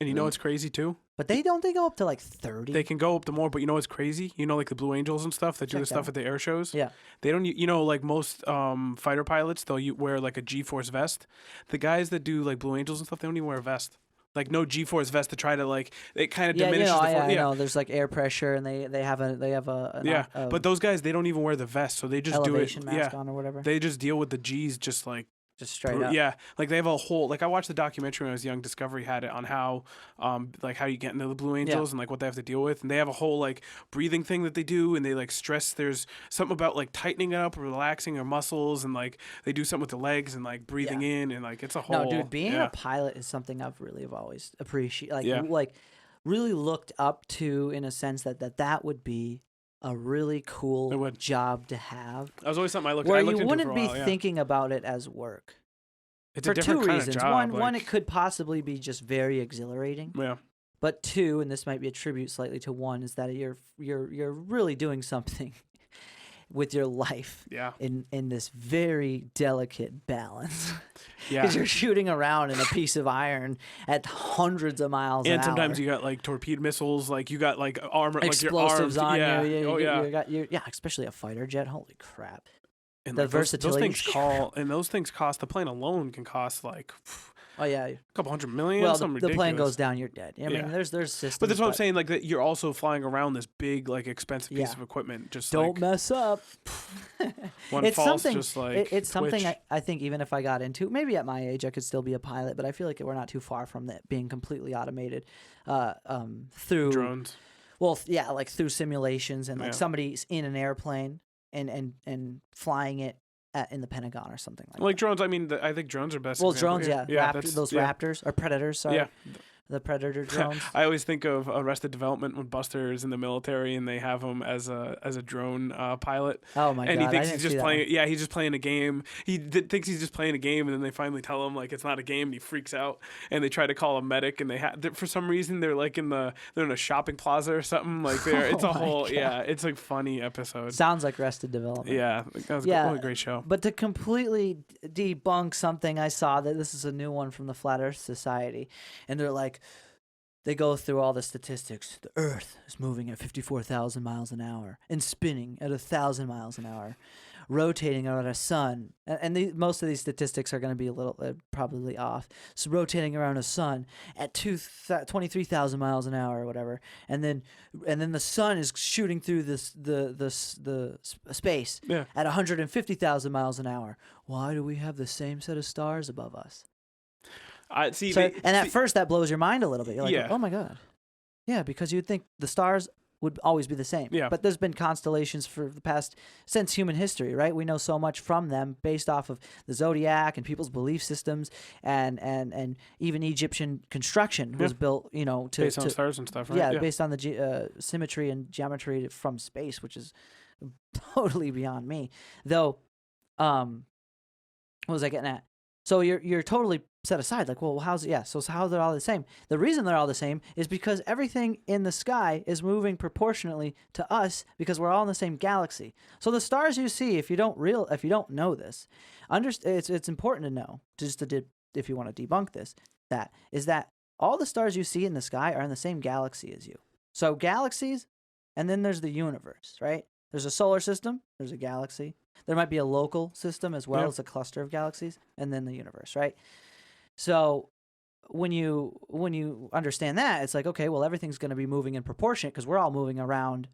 And you know what's crazy too? But they go up to like 30. They can go up to more, but you know what's crazy? You know, like the Blue Angels and stuff that do the stuff at the air shows? Yeah. They don't, like most fighter pilots, they'll wear like a G-force vest. The guys that do like Blue Angels and stuff, they don't even wear a vest. Like no G-force vest to try to like, it kind of diminishes the force. I know. There's like air pressure and they have a but those guys, they don't even wear the vest. So they just do it. Elevation mask on or whatever. They just deal with the G's just like. Just straight up. Yeah, like they have a whole I watched the documentary when I was young. Discovery had it on how how you get into the Blue Angels and like what they have to deal with, and they have a whole like breathing thing that they do, and they like stress. There's something about like tightening it up or relaxing their muscles, and like they do something with the legs and like breathing in, and like it's a whole. No, dude, being a pilot is something I've really always appreciated. Like really looked up to in a sense that would be a really cool job to have. That was always something I looked where into you wouldn't for a be while, thinking about it as work. It's for a different two kind reasons. Of job, one, it could possibly be just very exhilarating. Yeah. But 2, and this might be a tribute slightly to 1, is that you're really doing something with your life in this very delicate balance. Because you're shooting around in a piece of iron at hundreds of miles an hour. And sometimes you got like torpedo missiles, like you got like armor, explosives like your arms. on you. Especially a fighter jet. Holy crap! And the like versatility. Those things cost. The plane alone can cost like. A couple $100 million. Well, something the ridiculous. plane goes down, you're dead. I mean, there's systems. But that's what I'm saying. Like that, you're also flying around this big, like expensive piece of equipment. Just don't mess up. It's something. Just like it's something I think even if I got into, maybe at my age I could still be a pilot, but I feel like we're not too far from that being completely automated through drones. Well, like through simulations and like somebody's in an airplane and flying it in the Pentagon or something like that. Drones. I mean, I think drones are best. Well, example. drones, Raptors or Predators. Sorry. The Predator drones. I always think of Arrested Development when Buster is in the military and they have him as a drone pilot. Oh my god! And he thinks he's just playing. Yeah, he's just playing a game. He thinks he's just playing a game, and then they finally tell him like it's not a game, and he freaks out. And they try to call a medic, and for some reason they're like they're in a shopping plaza or something. Like it's a whole it's like funny episode. Sounds like Arrested Development. Yeah, that was a great show. But to completely debunk something, I saw that this is a new one from the Flat Earth Society, and they're like. They go through all the statistics. The Earth is moving at 54,000 miles an hour and spinning at 1,000 miles an hour, rotating around a sun. And most of these statistics are going to be a little probably off. So rotating around a sun at 23,000 miles an hour or whatever, and then the sun is shooting through the space at 150,000 miles an hour. Why do we have the same set of stars above us? At first that blows your mind a little bit. You're like, oh my god, because you'd think the stars would always be the same. Yeah. But there's been constellations for the past since human history, right? We know so much from them based off of the zodiac and people's belief systems, and even Egyptian construction was built, based on stars and stuff, right? Yeah, based on the symmetry and geometry from space, which is totally beyond me. Though, what was I getting at? So you're totally set aside. Like, well, how's it? Yeah. So how they're all the same? The reason they're all the same is because everything in the sky is moving proportionately to us because we're all in the same galaxy. So the stars you see, if you don't know this, it's important to know if you want to debunk this, that all the stars you see in the sky are in the same galaxy as you. So galaxies, and then there's the universe, right? There's a solar system. There's a galaxy. There might be a local system as well as a cluster of galaxies, and then the universe, right? So when you understand that, it's like, okay, well, everything's going to be moving in proportion because we're all moving around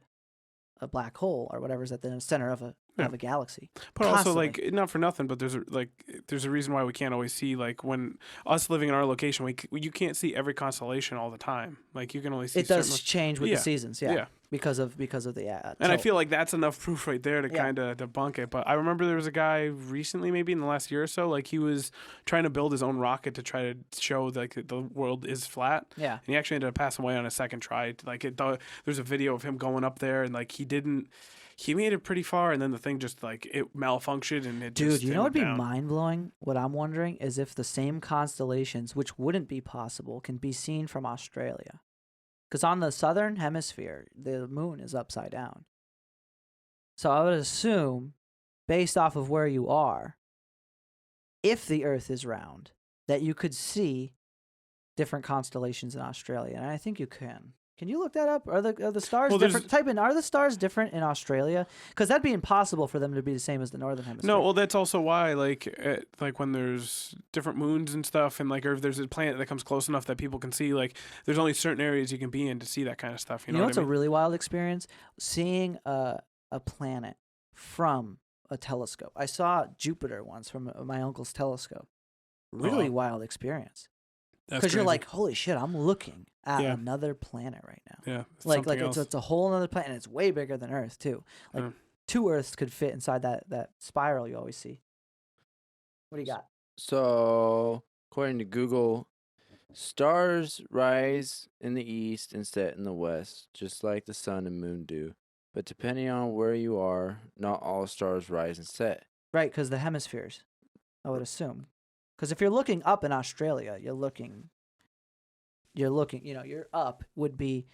a black hole or whatever's at the center of a galaxy. But constantly. Also, like, not for nothing, but there's a reason why we can't always see, like, when us living in our location, you can't see every constellation all the time. Like, you can only see. It does change with the seasons, because of the and I feel like that's enough proof right there to kind of debunk it. But I remember there was a guy recently, maybe in the last year or so, like he was trying to build his own rocket to try to show like that the world is flat. Yeah, and he actually ended up passing away on a second try. Like there's a video of him going up there and like he made it pretty far, and then the thing just like it malfunctioned and it. Dude, you know what'd be mind blowing? What I'm wondering is if the same constellations, which wouldn't be possible, can be seen from Australia. Because on the southern hemisphere, the moon is upside down. So I would assume, based off of where you are, if the Earth is round, that you could see different constellations in Australia. And I think you can. Can you look that up? Are the stars different? Type in, are the stars different in Australia? Because that'd be impossible for them to be the same as the northern hemisphere. No, well, that's also why, like when there's different moons and stuff, and like, or if there's a planet that comes close enough that people can see, like, there's only certain areas you can be in to see that kind of stuff. You know what's a really wild experience? Seeing a planet from a telescope. I saw Jupiter once from my uncle's telescope. Really wild experience. Because you're like, holy shit, I'm looking at another planet right now. Yeah, like it's a whole other planet, and it's way bigger than Earth too. Like 2 Earths could fit inside that spiral you always see. What do you got? So, according to Google, stars rise in the east and set in the west, just like the sun and moon do. But depending on where you are, not all stars rise and set. Right, because the hemispheres, I would assume. Because if you're looking up in Australia, you're looking you're looking, you're up would be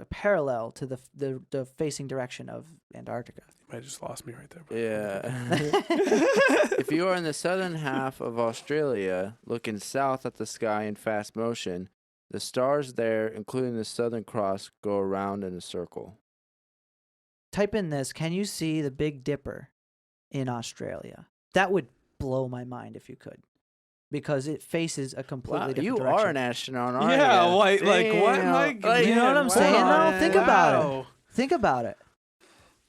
parallel to the facing direction of Antarctica. You might have just lost me right there. Yeah. If you are in the southern half of Australia, looking south at the sky in fast motion, the stars there, including the Southern Cross, go around in a circle. Type in this. Can you see the Big Dipper in Australia? That would blow my mind if you could. Because it faces a completely different direction. You are an astronaut, aren't you? Yeah, like what, Mike? You know what I'm saying? Wow. Think about it. Think about it.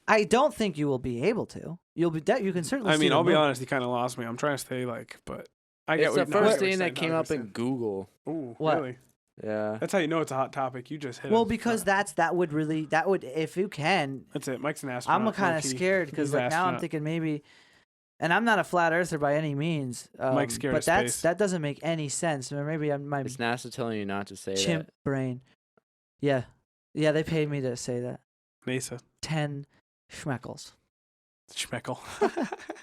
I don't think you will be able to. You can certainly. I mean, see I'll the be moon. honest. You kind of lost me. I'm trying to stay but I get It's the what, no, I first get what thing you're that saying, came up in 100%. Google. Ooh, What? really? Yeah. That's how you know it's a hot topic. You just hit Well, it. because that would if you can. That's it. Mike's an astronaut. I'm kind of low-key. scared because He's an now I'm astronaut. thinking maybe, and I'm not a flat earther by any means. Mike's scared but of space. that doesn't make any sense. Or maybe my It's NASA telling you not to say chimp that. brain. Yeah, they paid me to say that. NASA. 10 schmeckles. Schmeckle.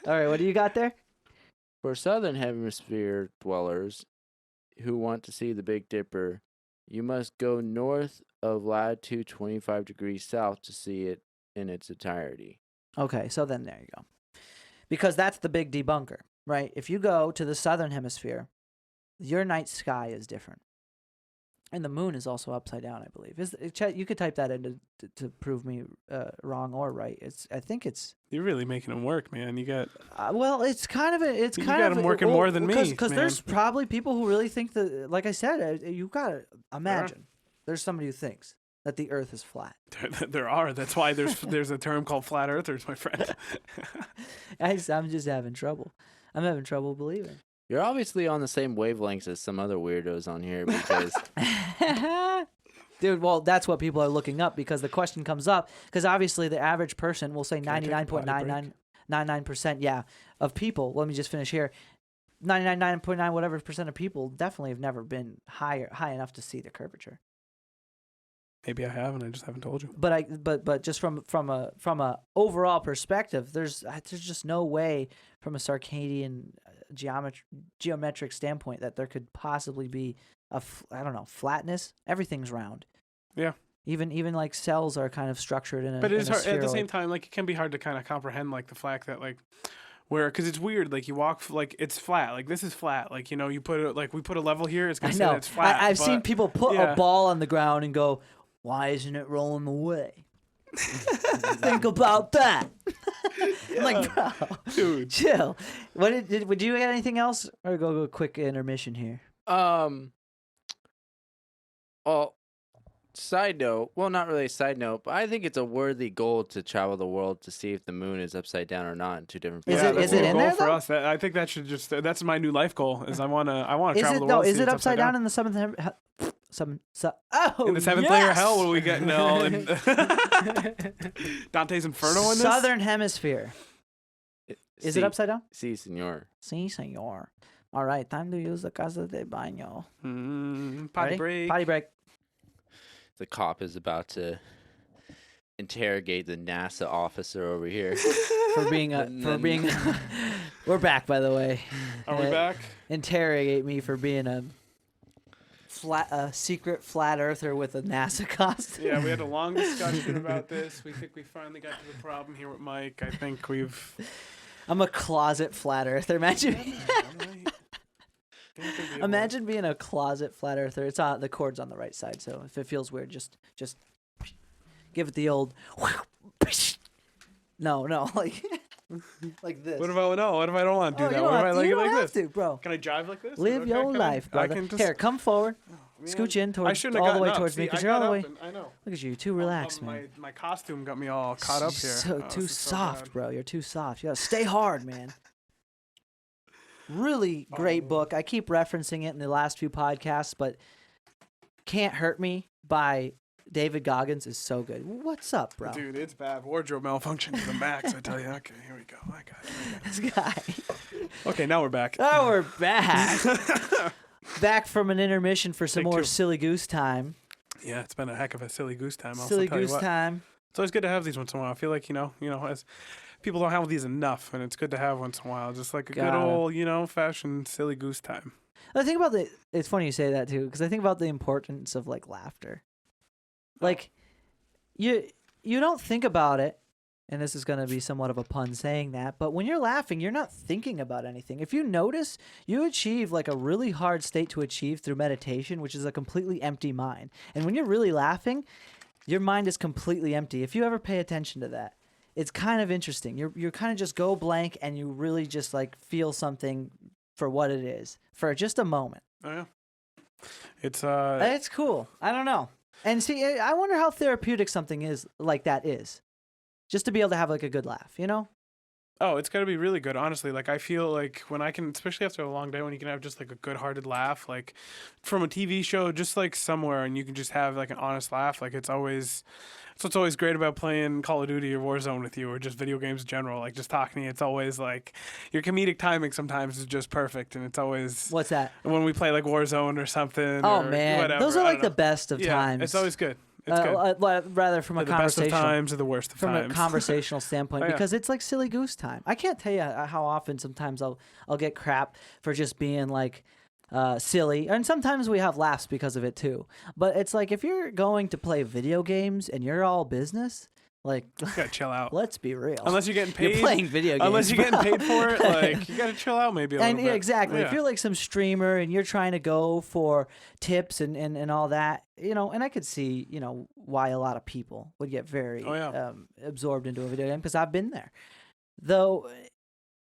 All right, what do you got there? For southern hemisphere dwellers who want to see the Big Dipper, you must go north of latitude 25 degrees south to see it in its entirety. Okay, so then there you go. Because that's the big debunker, right? If you go to the southern hemisphere, your night sky is different. And the moon is also upside down, I believe. You could type that in to prove me wrong or right. I think it's. You're really making them work, man. You got. Well, it's kind of You got them working more than me, because man. there's probably people who really think that. Like I said, you gotta imagine. There's somebody who thinks that the Earth is flat. There are. That's why there's a term called flat earthers, my friend. I'm just having trouble. I'm having trouble believing. You're obviously on the same wavelengths as some other weirdos on here because Dude, well, that's what people are looking up because the question comes up because obviously the average person will say 99.9999% of people. Let me just finish here. 99.9 whatever percent of people definitely have never been high enough to see the curvature. Maybe I have, and I just haven't told you. But just from a overall perspective, there's just no way from a Circadian geometric standpoint that there could possibly be flatness. Everything's round. Yeah. Even like cells are kind of structured in a. But it's hard, at the spheroid. same time, like it can be hard to kind of comprehend like the fact that like. Because it's weird, like you walk, like it's flat, like this is flat, like you put it, like we put a level here, it's gonna say that it's flat. I've seen people put yeah. a ball on the ground and go, "Why isn't it rolling away?" Think about that. I'm like, bro, Dude, chill. Would you get anything else, or go a quick intermission here? Well, side note, well, not really a side note, but I think it's a worthy goal to travel the world to see if the moon is upside down or not in two different Is places. it- that's is a it in goal there, for though? us? I think that should that's my new life goal. Is I wanna Is travel it the no? world. Is see it it's upside down in the seventh? Oh, in the seventh yes! layer of hell? What do we get? No, in Dante's Inferno in this. Southern hemisphere. Is it upside down? Si, senor. Si, senor. All right, time to use the casa de baño. Potty Ready? break. Potty break. The cop is about to interrogate the NASA officer over here. For being we're back, by the way. Are we back? Interrogate me for being a secret flat earther with a NASA costume. Yeah, we had a long discussion about this. We think we finally got to the problem here with Mike. I think we've. I'm a closet flat earther. Imagine being a closet flat earther. It's on the cord's on the right side, so if it feels weird, just give it the old. No, like this. What if I don't want to do that? You What if I don't like it have like to, this? bro. Can I jive like this? Is Live it your okay? Can life, I brother. can Here, come forward. Scooch in I towards shouldn't all have the way gotten up. towards me See, because I you're all got the way. up and I know. Look at you, too relaxed, man. My costume got me all caught up here. So Oh, too this is so soft, bad. bro. You're too soft. You gotta stay hard, man. Really great book. I keep referencing it in the last few podcasts, but Can't Hurt Me by David Goggins is so good. What's up, bro? Dude, it's bad. Wardrobe malfunction to the max, I tell you. Okay, here we go. I got it. This guy. Okay, now we're back. Oh, we're back. Back from an intermission for some Take more two. silly goose time. Yeah, it's been a heck of a silly goose time. I'll Silly tell you goose what. time. It's always good to have these once in a while. I feel like, as people don't have these enough, and it's good to have once in a while. Just like a good Gotta. old, fashioned silly goose time. I think about it's funny you say that too, because I think about the importance of like laughter. Like, you don't think about it, and this is going to be somewhat of a pun saying that, but when you're laughing, you're not thinking about anything. If you notice, you achieve like a really hard state to achieve through meditation, which is a completely empty mind. And when you're really laughing, your mind is completely empty. If you ever pay attention to that, it's kind of interesting. You're kind of just go blank, and you really just like feel something for what it is for just a moment. Oh yeah, it's cool. I don't know. And see, I wonder how therapeutic something is like that is, just to be able to have like a good laugh, you know? Oh, it's got to be really good, honestly. Like, I feel like when I can, especially after a long day, when you can have just like a good-hearted laugh, like from a TV show, just like somewhere, and you can just have like an honest laugh. Like, it's what's always great about playing Call of Duty or Warzone with you, or just video games in general. Like, just talking to you, it's always like your comedic timing sometimes is just perfect, and it's always. What's that? When we play like Warzone or something. Oh or man, whatever. those are like the best of yeah, times. It's always good. It's good. Rather from a the best of conversational times or the worst of times. From a conversational standpoint, Oh, yeah. because it's like silly goose time. I can't tell you how often sometimes I'll get crap for just being like silly, and sometimes we have laughs because of it too. But it's like if you're going to play video games and you're all business, like you gotta chill out. Let's be real. Unless you're getting paid. You're playing video games. Unless you're getting paid for it, like you gotta chill out maybe a little bit. Exactly. Yeah. If you're like some streamer and you're trying to go for tips and all that, and I could see, why a lot of people would get very absorbed into a video game, because I've been there. Though,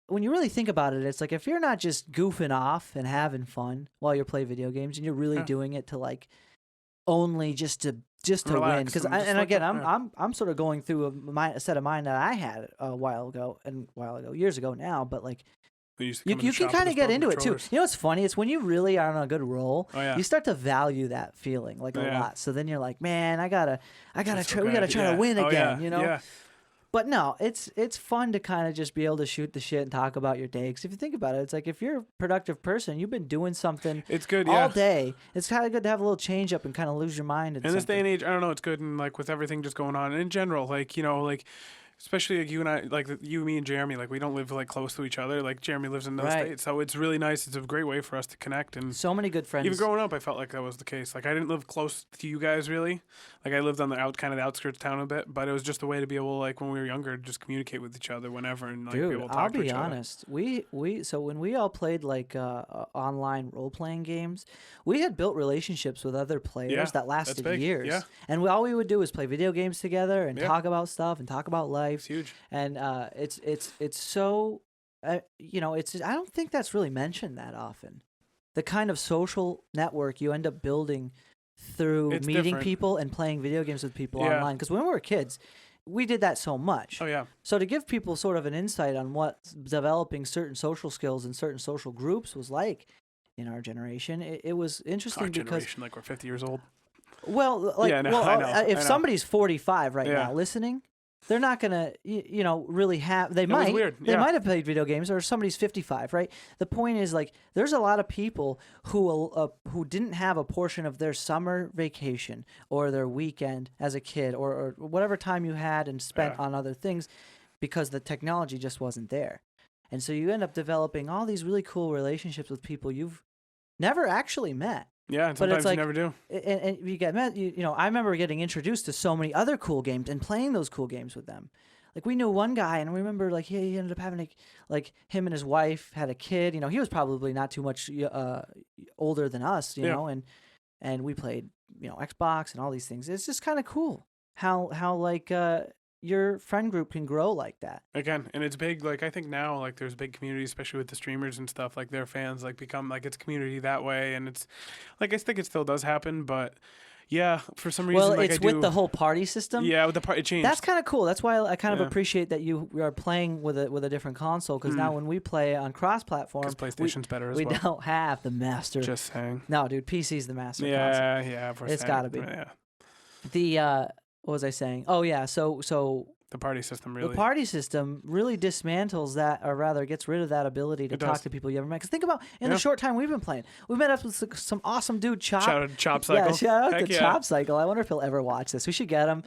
when you really think about it, it's like if you're not just goofing off and having fun while you're playing video games, and you're really doing it to like only just to win, because I'm sort of going through a set of mind that I had years ago now, but like you can kind of get into it too. You know what's funny? It's when you really are on a good roll, you start to value that feeling like a lot. So then you're like, man, we gotta try to win again, Yeah. But no, it's fun to kind of just be able to shoot the shit and talk about your day. Because if you think about it, it's like if you're a productive person, you've been doing something all day. It's kind of good to have a little change up and kind of lose your mind. In this day and age, I don't know, it's good. And like with everything just going on and in general, like, especially like you and I, like you, me, and Jeremy, like we don't live like close to each other. Like Jeremy lives in another state, so it's really nice. It's a great way for us to connect. And so many good friends. Even growing up, I felt like that was the case. Like I didn't live close to you guys really. Like I lived on the outskirts of town a bit, but it was just a way to be able, like when we were younger, to just communicate with each other whenever and like be able to talk to each other. I'll be honest. So when we all played like online role playing games, we had built relationships with other players that lasted years. Yeah. And all we would do was play video games together and talk about stuff and talk about life. It's huge. And it's so I don't think that's really mentioned that often. The kind of social network you end up building through meeting people and playing video games with people online. Because when we were kids, we did that so much. Oh yeah. So to give people sort of an insight on what developing certain social skills and certain social groups was like in our generation, it was interesting generation, like we're 50 years old. Well, like if somebody's 45 now listening, they're not gonna, really have. They might. They might have played video games, or somebody's 55, right? The point is, like, there's a lot of people who didn't have a portion of their summer vacation or their weekend as a kid, or whatever time you had and spent on other things, because the technology just wasn't there, and so you end up developing all these really cool relationships with people you've never actually met. Yeah, and sometimes you never do. And you get met. I remember getting introduced to so many other cool games and playing those cool games with them. Like we knew one guy, and I remember like he ended up having him and his wife had a kid. He was probably not too much older than us. And we played Xbox and all these things. It's just kind of cool how like your friend group can grow like that. Again, and it's big. Like I think now, like there's big communities, especially with the streamers and stuff. Like their fans like become like it's community that way, and it's like I think it still does happen, but yeah, for some reason. Well, it's with the whole party system. Yeah, with the party, it changed. That's kind of cool. That's why I kind of appreciate that you are playing with a different console, because now when we play on cross-platform, because PlayStation's better as well. We don't have the master. Just saying. No, dude, PC's the master. Yeah, console. Yeah. It's got to be. Yeah. The what was I saying? Oh yeah, so the party system really. The party system really dismantles that, or rather gets rid of that ability to talk to people you ever met. Because think about the short time we've been playing, we met up with some awesome dude, Chop. Shout out to Chop Cycle. Yeah, shout out to Chop Cycle. I wonder if he'll ever watch this. We should get him,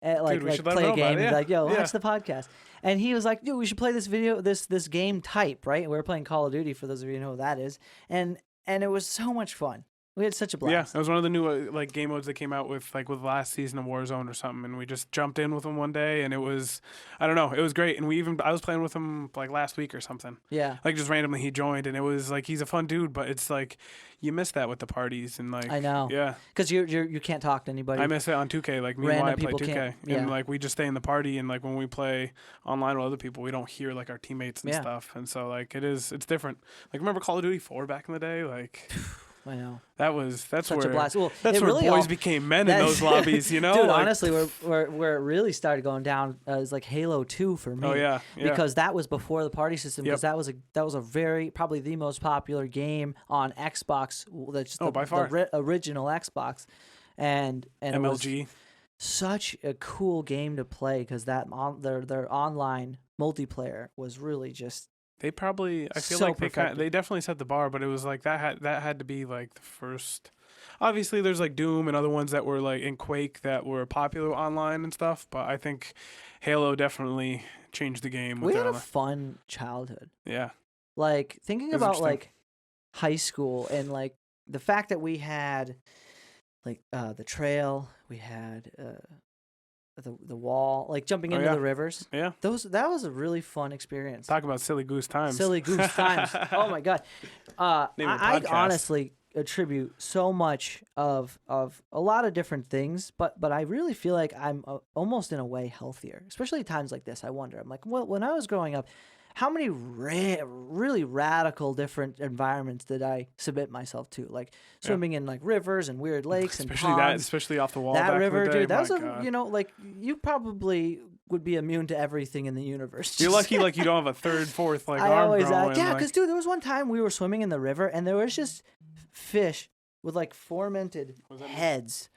play a game and be like, yo, watch the podcast. And he was like, dude, we should play this game type, right? And we were playing Call of Duty, for those of you who know what that is. And and it was so much fun. We had such a blast. Yeah, it was one of the new like game modes that came out with last season of Warzone or something, and we just jumped in with him one day, and it was, I don't know, it was great. And I was playing with him like last week or something. Yeah. Like just randomly he joined, and it was like he's a fun dude, but it's like you miss that with the parties and like. I know. Yeah. Because you can't talk to anybody. I miss it on 2K. Like me and Wyatt play 2K, and like we just stay in the party, and like when we play online with other people, we don't hear like our teammates and stuff, and so like it's different. Like remember Call of Duty 4 back in the day, like. I know. That's Such where a blast. Well, that's where really boys became men in those lobbies, you know? Dude, like, honestly, where it really started going down is like Halo 2 for me. Oh yeah. Because that was before the party system. Because that was a very probably the most popular game on Xbox. That's by far the original Xbox, and MLG. It was such a cool game to play because their online multiplayer was really just. They probably, I feel like they definitely set the bar, but it was like that had to be like the first. Obviously, there's like Doom and other ones that were like in Quake that were popular online and stuff, but I think Halo definitely changed the game. We had a fun childhood. Yeah. Like thinking about like high school and like the fact that we had like the trail, we had the wall, like jumping into the rivers. Yeah. That was a really fun experience. Talk about silly goose times. Silly goose times. Oh my God. I honestly attribute so much of a lot of different things, but I really feel like I'm almost in a way healthier, especially times like this. I wonder, I'm like, well, when I was growing up, how many really radical different environments did I submit myself to? Like swimming in like rivers and weird lakes and ponds. Especially off the wall. That back river, in the day. dude. That was God. like you probably would be immune to everything in the universe. You're lucky, like you don't have a third, fourth like I arm always, growing. because dude, there was one time we were swimming in the river and there was just fish with like fermented heads,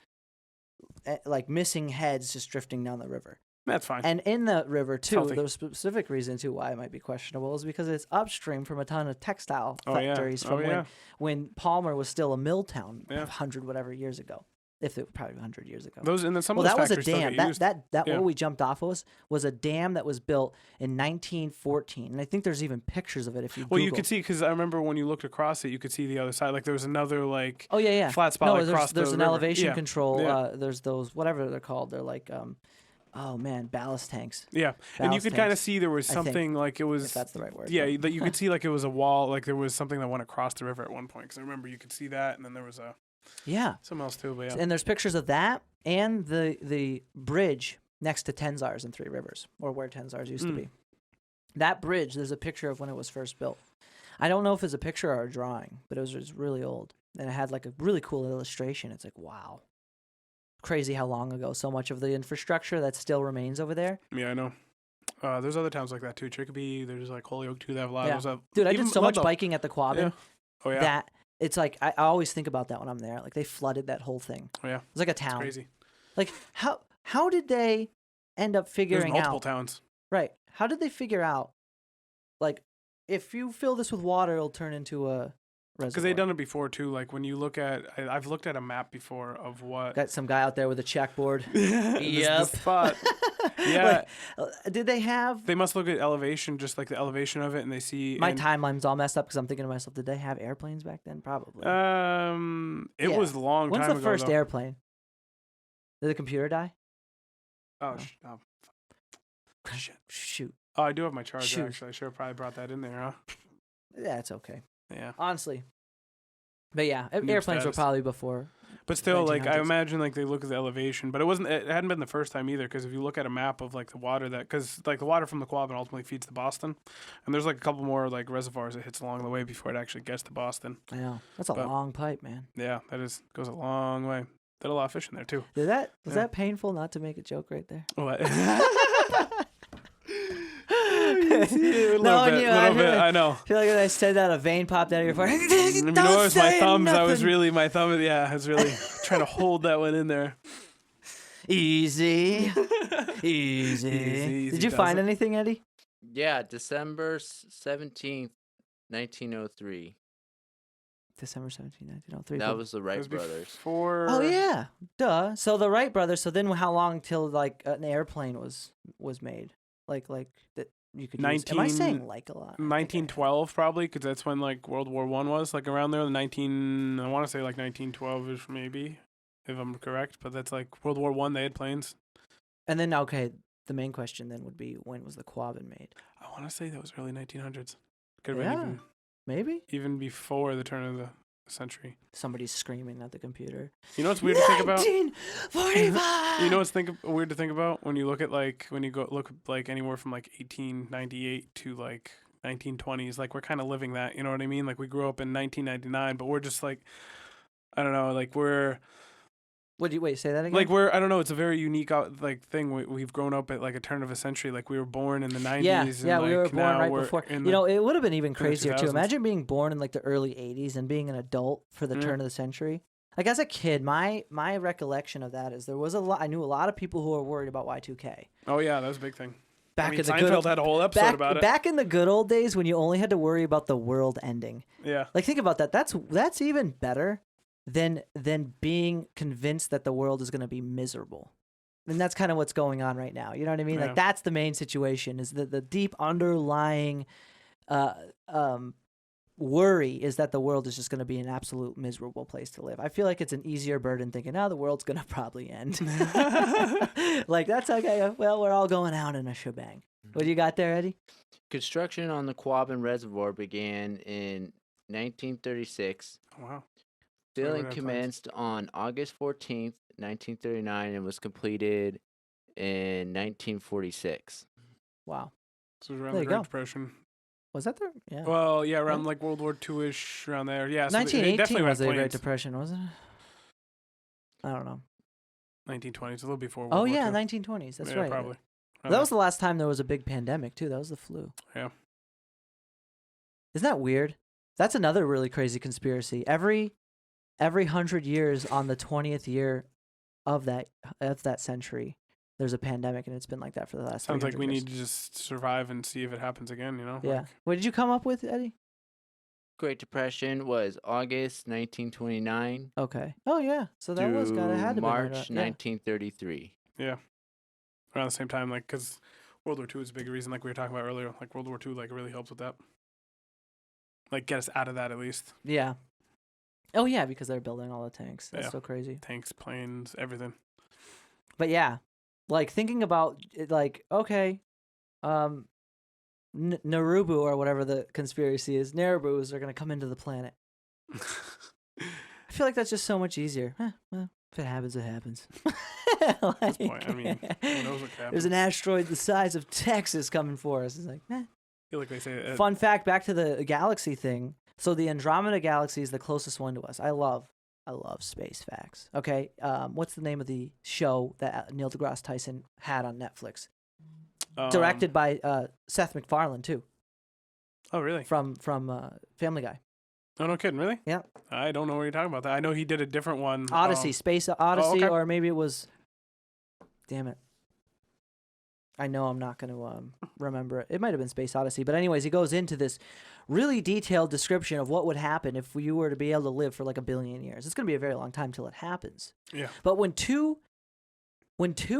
like missing heads, just drifting down the river. That's fine. And in the river, too, the specific reason, too, why it might be questionable is because it's upstream from a ton of textile factories from when Palmer was still a mill town 100 whatever years ago. If it probably 100 years ago. That was a dam. What we jumped off was a dam that was built in 1914. And I think there's even pictures of it if you Google. You could see, because I remember when you looked across it, you could see the other side. Like there was another like flat spot across there's the an river. elevation control. There's those, whatever they're called. They're like... oh man, ballast tanks. Yeah, and you could kind of see there was something like it was. If that's the right word. Yeah, that you could see like it was a wall, like there was something that went across the river at one point. Because I remember you could see that, and then there was something else too. But and there's pictures of that and the bridge next to Tenzars and Three Rivers, or where Tenzars used to be. That bridge, there's a picture of when it was first built. I don't know if it's a picture or a drawing, but it was just really old, and it had like a really cool illustration. It's like, wow. Crazy how long ago so much of the infrastructure that still remains over there. Yeah, I know. There's other towns like that too. Chicopee, there's like Holyoke too. They have a lot of those. Dude, I did so much biking at the Quabbin. Yeah. Oh yeah. That it's like I always think about that when I'm there. Like they flooded that whole thing. Oh yeah. It's like a town. It's crazy. Like how did they end up figuring There's multiple towns. Right. How did they figure out like if you fill this with water it'll turn into a reservoir? Because they've done it before too. Like when you look at, I've looked at a map before of what. Got some guy out there with a checkboard. Yep. The spot. Yeah. Did they have? They must look at elevation, just like the elevation of it, and they see. My timeline's all messed up because I'm thinking to myself, did they have airplanes back then? Probably. It was a long time ago. When's the first airplane? Did the computer die? Oh, shit. Shoot. Oh, I do have my charger, actually. I should have probably brought that in there, huh? Yeah, it's okay. Yeah. Honestly. But yeah, airplanes were probably before. But still, like, I imagine, like, they look at the elevation. But it hadn't been the first time either, because if you look at a map of, like, the water because, like, the water from the Quabbin ultimately feeds to Boston. And there's, like, a couple more, like, reservoirs it hits along the way before it actually gets to Boston. I know. That's a long pipe, man. Yeah, goes a long way. Did a lot of fish in there, too. Was that painful not to make a joke right there? What? A little bit, I know. I feel like when I said that, a vein popped out of your forehead. You know, it was my thumbs. I was really trying to hold that one in there. Easy. Did you find anything, Eddie? Yeah, December 17th, 1903. December 17th, 1903. That was the Wright brothers. Oh, yeah. Duh. So the Wright brothers, so then how long till, like, an airplane was made? Like you could use. Am I saying like a lot? 1912 probably, because that's when like World War I was, like around there. I want to say like 1912ish maybe, if I'm correct. But that's like World War I. They had planes. And then the main question then would be, when was the Quabbin made? I want to say that was early 1900s. Could have been maybe even before the turn of the century. Somebody's screaming at the computer. You know what's weird to think about? 1945. You know what's weird to think about when you look at when you go look like anywhere from like 1898 to like 1920s, like we're kind of living that. You know what I mean? Like we grew up in 1999, but we're just like, I don't know, like we're. Wait, say that again? Like I don't know, it's a very unique thing. We've grown up at like a turn of a century. Like we were born in the 90s. Yeah, and we were born right before. It would have been even crazier too. 2000s. Imagine being born in like the early 80s and being an adult for the turn of the century. Like as a kid, my recollection of that is there was I knew a lot of people who were worried about Y2K. Oh yeah, that was a big thing. Seinfeld had a whole episode about it. Back in the good old days when you only had to worry about the world ending. Yeah. Like think about that. That's even better than being convinced that the world is going to be miserable. And that's kind of what's going on right now. You know what I mean? Yeah. Like that's the main situation, is the deep underlying worry is that the world is just going to be an absolute miserable place to live. I feel like it's an easier burden thinking, the world's going to probably end. Like that's okay. Well, we're all going out in a shebang. What do you got there, Eddie? Construction on the Quabbin Reservoir began in 1936. Wow. Filling commenced on August 14th, 1939, and was completed in 1946. Wow. So it was around There the you Great go. Depression. Was that there? Yeah. Well, yeah, around like World War II-ish, around there. Yeah, so 1918 was the planes. Great Depression, wasn't it? I don't know. 1920s, a little before World Oh War yeah, II. 1920s. That's Yeah, right. probably. That was the last time there was a big pandemic too. That was the flu. Yeah. Isn't that weird? That's another really crazy conspiracy. Every 100 years on the 20th year of that century, there's a pandemic, and it's been like that for the last. Sounds like we years. need to just survive and see if it happens again. You know? Yeah. What did you come up with, Eddie? Great Depression was August 1929. Okay. Oh yeah. So that was had to be March right, 1933. Yeah. Around the same time, like, because World War II is a big reason, like we were talking about earlier. Like World War II, like really helps with that. Like get us out of that at least. Yeah. Oh yeah, because they're building all the tanks. That's Yeah. so crazy. Tanks, planes, everything. But yeah, like thinking about it, like okay, Narubu or whatever the conspiracy is, Narubus are gonna come into the planet. I feel like that's just so much easier. Well, if it happens, it happens. At this point, I mean, who knows what could happen. There's an asteroid the size of Texas coming for us. It's like, I feel like they say. Fun fact, back to the galaxy thing. So the Andromeda Galaxy is the closest one to us. I love space facts. Okay, what's the name of the show that Neil deGrasse Tyson had on Netflix? Directed by Seth MacFarlane too. Oh, really? From Family Guy. Oh, no kidding, really? Yeah. I don't know what you're talking about. I know he did a different one. Odyssey, Space Odyssey, okay. or maybe it was. Damn it. I know I'm not going to remember it. It might have been Space Odyssey. But anyways, he goes into this really detailed description of what would happen if you were to be able to live for like 1 billion years. It's going to be a very long time till it happens. Yeah. But when two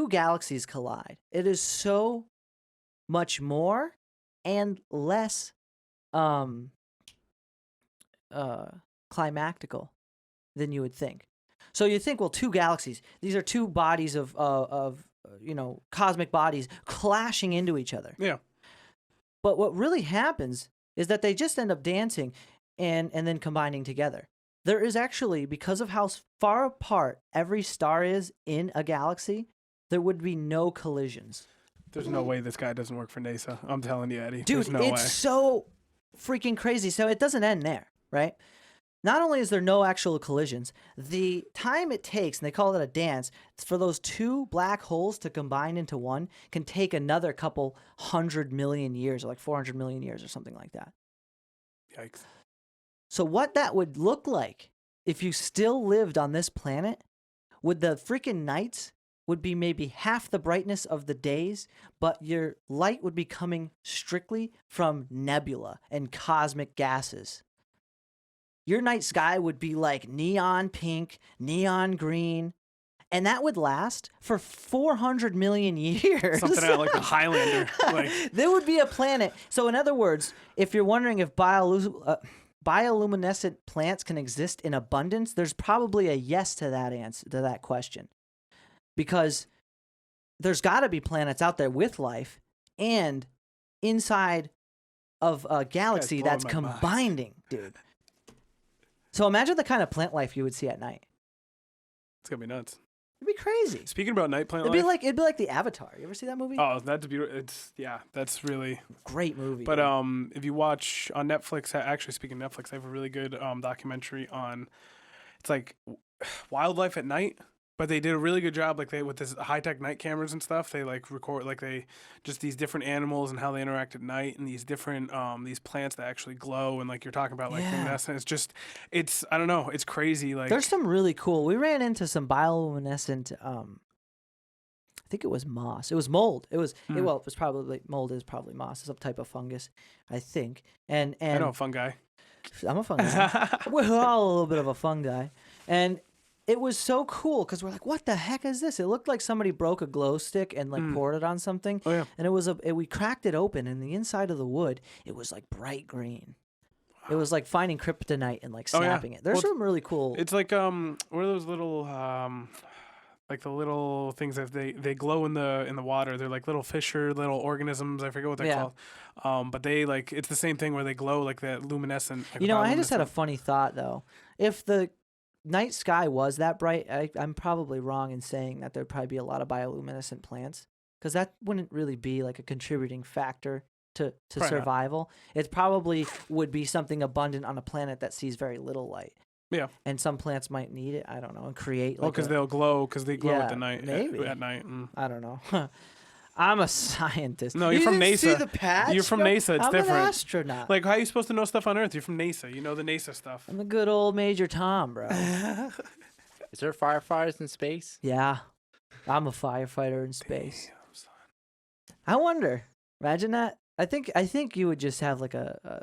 galaxies collide, it is so much more and less climactical than you would think. So you think, well, two galaxies, these are two bodies of cosmic bodies clashing into each other. Yeah. But what really happens is that they just end up dancing and then combining together. There is actually, because of how far apart every star is in a galaxy, there would be no collisions. There's no way this guy doesn't work for NASA. I'm telling you, Eddie. Dude, There's no it's way. so freaking crazy. So it doesn't end there, right? Not only is there no actual collisions, the time it takes, and they call it a dance, for those two black holes to combine into one can take another couple 100 million years, or like 400 million years or something like that. Yikes. So what that would look like if you still lived on this planet, would the freaking nights would be maybe half the brightness of the days, but your light would be coming strictly from nebula and cosmic gases. Your night sky would be like neon pink, neon green, And that would last for 400 million years. Something out like a Highlander. Like There would be a planet. So in other words, if you're wondering if bioluminescent plants can exist in abundance, there's probably a yes to that answer to that question. Because there's got to be planets out there with life and inside of a galaxy that's combining, dude. So imagine the kind of plant life you would see at night. it's gonna be nuts. It'd be crazy. Speaking about night plant It'd life, be like the Avatar. You ever see that movie? oh, that's beautiful. That's really Great movie. But dude. if you watch on Netflix, actually speaking of Netflix, they have a really good documentary on it's like wildlife at night. But they did a really good job, like with this high-tech night cameras and stuff. They like record like just these different animals and how they interact at night, and these different these plants that actually glow, and like you're talking about like luminescence. It's I don't know, it's crazy. Like there's some really cool. We ran into some bioluminescent. I think it was moss. It was mold. It was it was probably mold. Is probably moss. Some type of fungus, I think. And I know fungi. I'm a fungi. We're all a little bit of a fungi, and it was so cool because we're like, what the heck is this? It looked like somebody broke a glow stick and like poured it on something. Oh, yeah. And it was we cracked it open, and the inside of the wood, it was like bright green. Wow. It was like finding kryptonite and like snapping it. There's some really cool. It's like what are those little like the little things that they glow in the water. They're like little little organisms. I forget what they're called. But they like it's the same thing where they glow like that luminescent. Like I just had a funny thought though. If the night sky was that bright, I'm probably wrong in saying that there'd probably be a lot of bioluminescent plants, because that wouldn't really be like a contributing factor to survival. It probably would be something abundant on a planet that sees very little light. Yeah. And some plants might need it. I don't know. And create. Well, because they'll glow at the night. Maybe. At night. I don't know. I'm a scientist. No, you're from NASA. See the patch? You're from NASA. It's different. I'm an astronaut. Like, how are you supposed to know stuff on Earth? You're from NASA. You know the NASA stuff. I'm the good old Major Tom, bro. Is there firefighters in space? Yeah. I'm a firefighter in space. Damn, son. I wonder. Imagine that. I think you would just have like a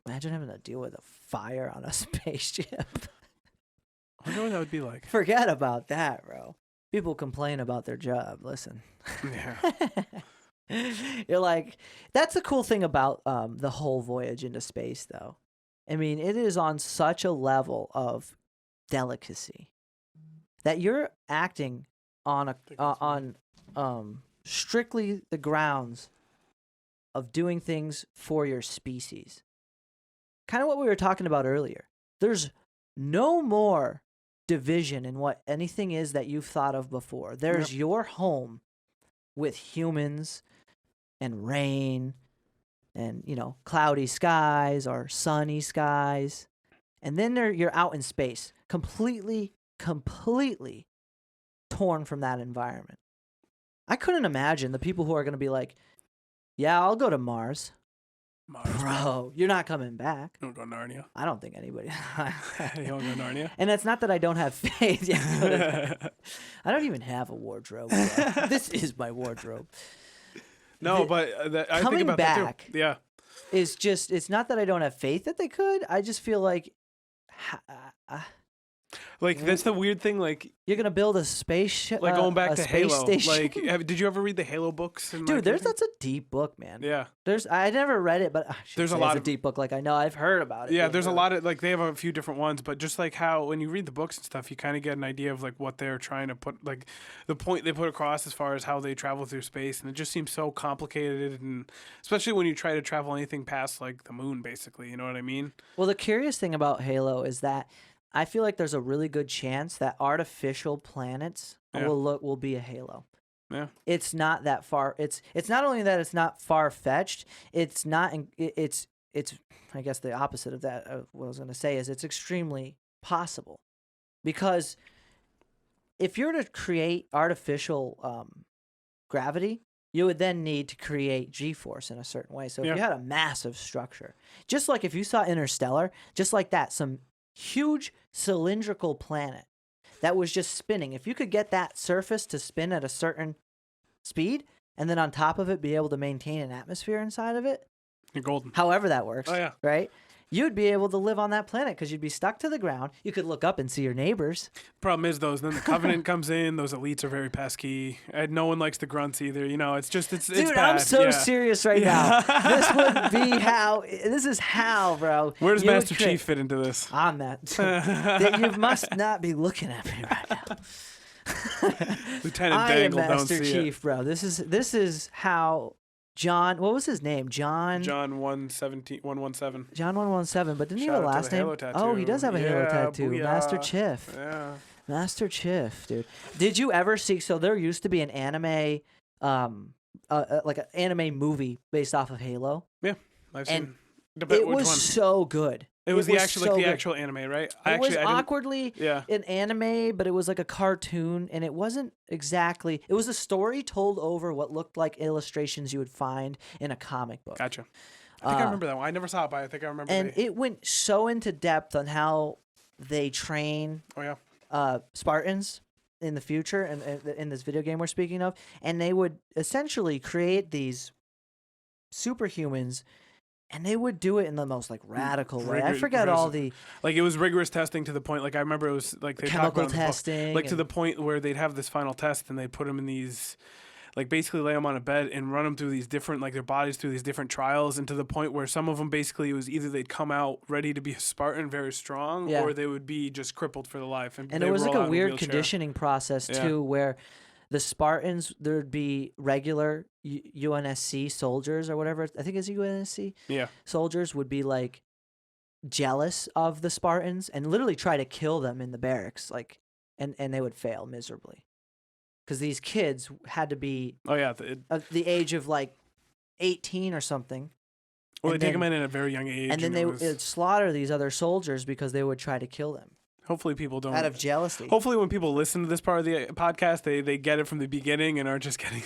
imagine having to deal with a fire on a spaceship. I wonder what that would be like. Forget about that, bro. People complain about their job. Listen. Yeah. You're like, that's the cool thing about the whole voyage into space, though. I mean, it is on such a level of delicacy that you're acting on strictly the grounds of doing things for your species. Kind of what we were talking about earlier. There's no more division in what anything is that you've thought of before. There's your home with humans and rain and, cloudy skies or sunny skies. And then you're out in space, completely torn from that environment. I couldn't imagine the people who are going to be like, yeah, I'll go to Mars. Bro, you're not coming back. You don't go to Narnia. I don't think anybody. You don't go to Narnia? And it's not that I don't have faith. I don't even have a wardrobe. This is my wardrobe. No, but I think about that too. Yeah. It's not that I don't have faith that they could. I just feel like like that's the weird thing. Like you're gonna build a spaceship, like going back to Halo. Station. Like, did you ever read the Halo books? And dude, that's a deep book, man. Yeah, I never read it, but there's a lot of deep book. Like I know I've heard about it. Yeah, there's a lot of like they have a few different ones, but just like how when you read the books and stuff, you kind of get an idea of like what they're trying to put, like the point they put across as far as how they travel through space, and it just seems so complicated, and especially when you try to travel anything past like the moon, basically. You know what I mean? Well, the curious thing about Halo is that I feel like there's a really good chance that artificial planets will be a halo. Yeah. It's not that far. It's not only that it's not far-fetched, it's I guess the opposite of that what I was going to say is it's extremely possible. Because if you're to create artificial gravity, you would then need to create G-force in a certain way. So if you had a massive structure, just like if you saw Interstellar, just like that, some huge cylindrical planet that was just spinning. If you could get that surface to spin at a certain speed, and then on top of it be able to maintain an atmosphere inside of it, you're golden. However that works. Oh yeah. Right? you'd be able to live on that planet because you'd be stuck to the ground. You could look up and see your neighbors. Problem is, then the Covenant comes in. Those elites are very pesky. And no one likes the grunts either. You know, it's just, it's Dude, bad. I'm so serious right now. This is how, bro. Where does Master Chief fit into this? On that. You must not be looking at me right now. Lieutenant Dangle, I am Master don't see Chief, bro. This is how John. What was his name? John 117. John 117. But didn't he have a last name? Oh, he does have a Halo tattoo. Booyah. Master Chief. Yeah. Master Chief, dude. Did you ever see? So there used to be an anime, like an anime movie based off of Halo. Yeah, I've seen. It was so good. It was the actual anime, right? It was awkwardly an anime, but it was like a cartoon, and it wasn't exactly. It was a story told over what looked like illustrations you would find in a comic book. Gotcha. I think I remember that one. I never saw it, but I think I remember. And it went so into depth on how they train. Spartans in the future, and in this video game we're speaking of, and they would essentially create these superhumans. And they would do it in the most like radical way. I forget all the it was rigorous testing to the point. Like I remember it was like they chemical talked about testing, like to the point where they'd have this final test and they'd put them in these, like basically lay them on a bed and run them through these different their bodies through these different trials, and to the point where some of them basically it was either they'd come out ready to be a Spartan, very strong, or they would be just crippled for the life. And it was like a weird conditioning process too, where the Spartans, there'd be regular UNSC soldiers or whatever. I think it's UNSC. Yeah. Soldiers would be like jealous of the Spartans and literally try to kill them in the barracks, and they would fail miserably. Because these kids had to be the age of like 18 or something. Well, they take them in at a very young age. And then they would slaughter these other soldiers because they would try to kill them. Hopefully people don't. Out of jealousy. Hopefully when people listen to this part of the podcast, they get it from the beginning and aren't just getting...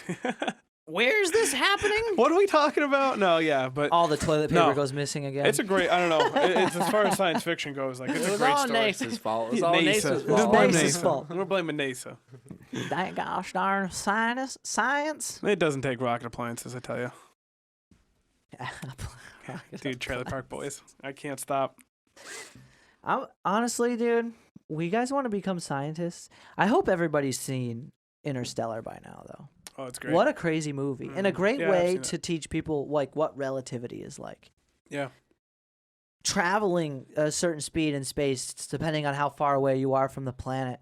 Where's this happening? What are we talking about? No, but... All the toilet paper goes missing again. It's a great... I don't know. It's as far as science fiction goes. Like, it's a great story. NASA's fault. It's all NASA's fault. fault. NASA's fault. We're blaming NASA. Thank gosh darn science. It doesn't take rocket appliances, I tell you. Dude, Trailer Park Boys. I can't stop. Honestly, dude, we guys want to become scientists. I hope everybody's seen Interstellar by now, though. Oh, it's great. What a crazy movie. And a great way to teach people like what relativity is like. Yeah. Traveling a certain speed in space, depending on how far away you are from the planet,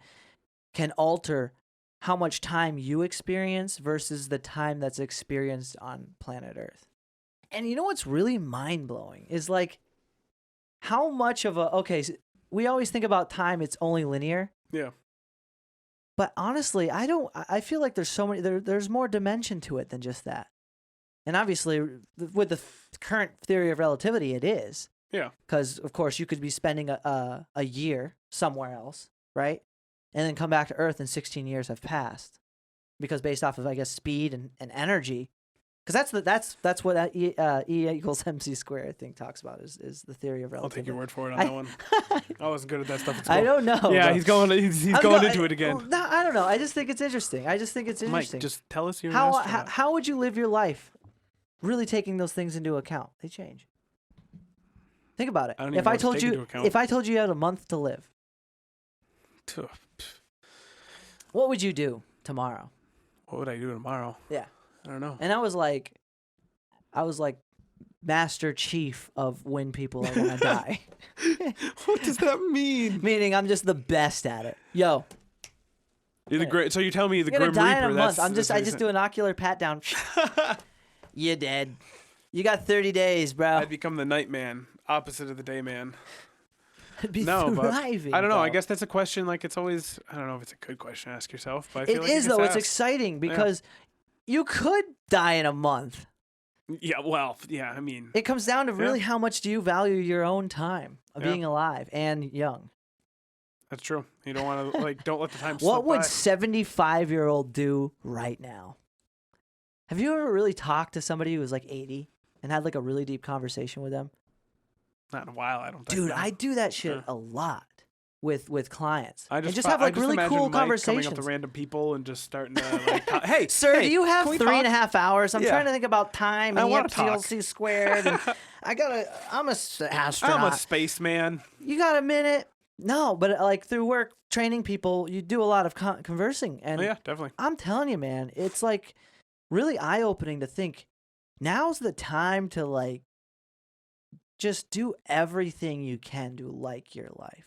can alter how much time you experience versus the time that's experienced on planet Earth. And you know what's really mind-blowing is like how much of we always think about time, it's only linear. Yeah. But honestly, I feel like there's so many, there's more dimension to it than just that. And obviously, with the current theory of relativity, it is. Yeah. Because, of course, you could be spending a year somewhere else, right? And then come back to Earth and 16 years have passed. Because based off of, I guess, speed and energy. Because that's what E equals MC squared, I think, talks about is the theory of relativity. I'll take your word for it on that one. I wasn't good at that stuff at school. I don't know. Yeah, he's going into it again. No, I don't know. I just think it's interesting. Mike, just tell us your how would you live your life, really taking those things into account? They change. Think about it. If I told you had a month to live, what would you do tomorrow? What would I do tomorrow? Yeah. I don't know. And I was like Master Chief of when people are gonna die. What does that mean? Meaning I'm just the best at it. Yo. You're the great. So you're telling me the Grim Reaper? Die in a month. I just do an ocular pat down. You're dead. You got 30 days, bro. I'd become the night man, opposite of the day man. I'd be thriving, but I don't know. Bro. I guess that's a question. Like it's always. I don't know if it's a good question to ask yourself, but I feel it is though. It's exciting because. Yeah. You could die in a month. Yeah, well, yeah, I mean... It comes down to really how much do you value your own time of being alive and young. That's true. You don't want to, don't let the time slip What would by. 75-year-old do right now? Have you ever really talked to somebody who was like 80 and had like a really deep conversation with them? Not in a while, I don't think. Dude, I do that shit a lot. with clients. I and just have like really cool conversations. Coming up to random people and just starting to like, hey, sir, do you have 3.5 hours? I'm Yeah. trying to think about time. I and want to talk. EPCLC squared. And I'm a astronaut. I'm a spaceman. You got a minute? No, but like through work training people, you do a lot of conversing. And yeah, definitely. I'm telling you, man, it's like really eye opening to think now's the time to like just do everything you can to like your life.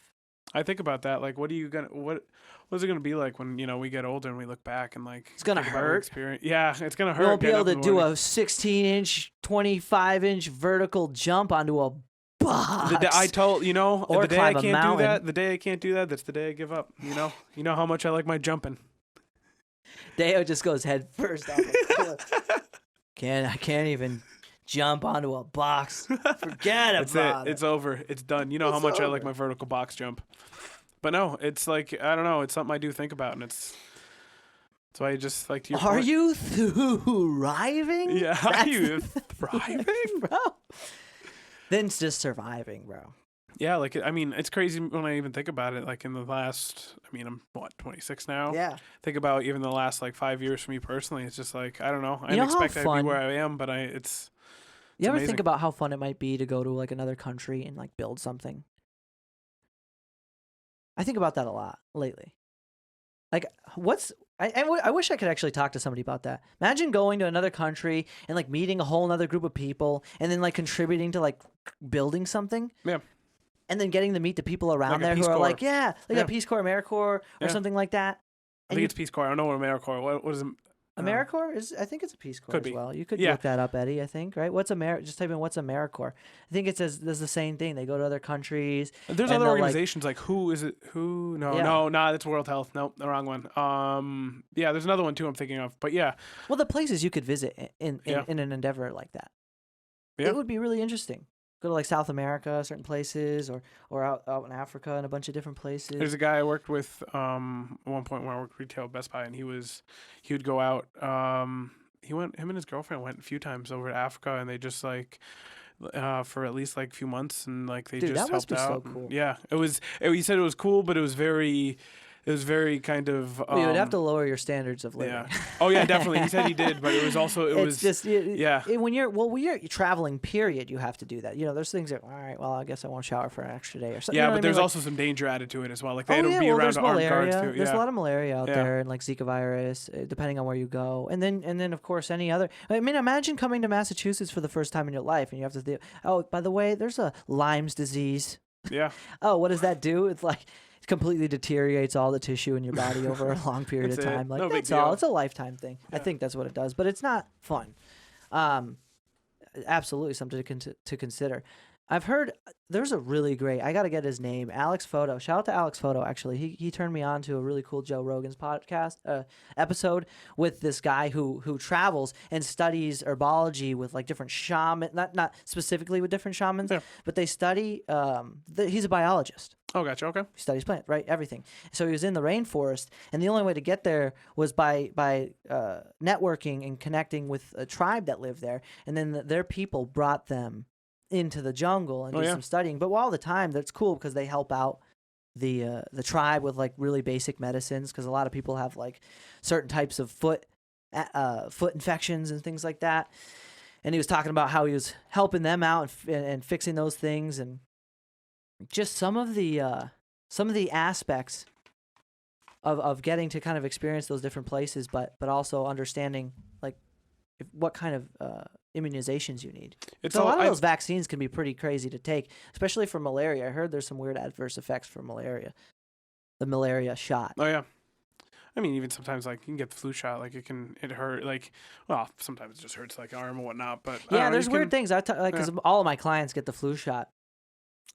I think about that. Like, what is it gonna be like when we get older and we look back and like it's gonna hurt. Yeah, it's gonna hurt. You won't be able to do a 16-inch, 25-inch vertical jump onto a box. I told or the day I climb a can't mountain. do that. The day I can't do that, that's the day I give up. You know how much I like my jumping. Deyo just goes head first off a cliff. I can't even jump onto a box. Forget about it. It's over. It's done. You know how much I like my vertical box jump. But no, it's like, I don't know. It's something I do think about, and that's why I just like to. Are you thriving? Yeah. Are you thriving, bro? Then it's just surviving, bro. Yeah, like it's crazy when I even think about it. Like in the last, I'm 26 now. Yeah. Think about even the last like 5 years for me personally. It's just like I don't know. I know didn't expect how I'd be where I am, but it's. You ever amazing. think about how fun it might be to go to like another country and like build something? I think about that a lot lately. Like, I wish I could actually talk to somebody about that. Imagine going to another country and like meeting a whole other group of people and then like contributing to like building something. Yeah. And then getting to meet the people around Like a there who Peace are Corps. like, a Peace Corps, AmeriCorps, or Yeah. something like that. I think it's Peace Corps. I don't know what AmeriCorps. What is it? AmeriCorps is, I think it's a Peace Corps Could as be. well. You could Yeah. look that up, Eddie. I think, right? Just type in what's AmeriCorps. I think it says there's the same thing. They go to other countries. There's and other they'll, organizations like who is it? Who? No, Yeah. that's World Health. Nope, the wrong one. Yeah, there's another one too. I'm thinking of, but yeah. Well, the places you could visit in Yeah. an endeavor like that, Yeah. it would be really interesting. Go to like South America, certain places, or out in Africa and a bunch of different places. There's a guy I worked with at one point when I worked retail at Best Buy, and he would go out. Him and his girlfriend went a few times over to Africa, and they just like for at least like a few months, and like they Dude, just that must helped be out. so cool. Yeah, he said it was cool, but it was very kind of. You would have to lower your standards of living. Yeah. Oh yeah, definitely. He said he did, but it was also yeah. When you're traveling, period, you have to do that. There's things that all right. Well, I guess I won't shower for an extra day or something. Yeah, you know but there's like, also some danger added to it as well. Like they don't be well, around there's armed guards malaria. too. There's Yeah. a lot of malaria out Yeah. there, and like Zika virus, depending on where you go. And then of course any other. I mean, imagine coming to Massachusetts for the first time in your life, and you have to. Oh, by the way, there's a Lyme's disease. Yeah. Oh, what does that do? It's like it completely deteriorates all the tissue in your body over a long period of That's it. time. Like No big that's all. deal. It's a lifetime thing. I Yeah. think that's what it does, but it's not fun. Absolutely something to consider. I've heard there's a really great. I got to get his name. Alex Photo. Shout out to Alex Photo. Actually, he turned me on to a really cool Joe Rogan's podcast episode with this guy who travels and studies herbology with like different shaman. Not specifically with different shamans, Yeah. but they study. He's a biologist. Oh, gotcha. Okay. He studies plants, right? Everything. So he was in the rainforest, and the only way to get there was by networking and connecting with a tribe that lived there, and then their people brought them into the jungle and do some studying. But all the time, that's cool because they help out the tribe with like really basic medicines, because a lot of people have like certain types of foot infections and things like that. And he was talking about how he was helping them out and fixing those things, and just some of the aspects of getting to kind of experience those different places, but also understanding like what kind of immunizations you need. So a lot of those vaccines can be pretty crazy to take, especially for malaria. I heard there's some weird adverse effects for malaria. The malaria shot. Oh yeah. I mean, even sometimes like you can get the flu shot, like it hurt, like sometimes it just hurts like arm or whatnot. But yeah, there's weird things. Because all of my clients get the flu shot,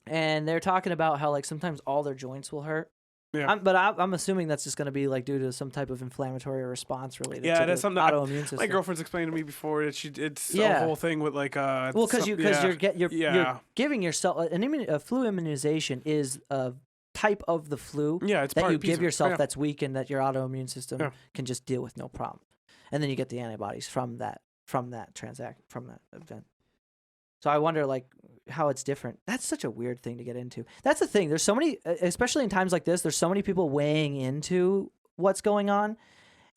and they're talking about how like sometimes all their joints will hurt. Yeah. But I'm assuming that's just going to be like due to some type of inflammatory response related to that's the something autoimmune system. my girlfriend's explained to me before that it's a whole thing with like well, because you're giving yourself a flu immunization is a type of the flu it's that you piece give of- yourself yeah. that's weak and that your autoimmune system Yeah. can just deal with no problem, and then you get the antibodies from that event. So I wonder, like, how it's different. That's such a weird thing to get into. That's the thing. There's so many, especially in times like this, there's so many people weighing into what's going on.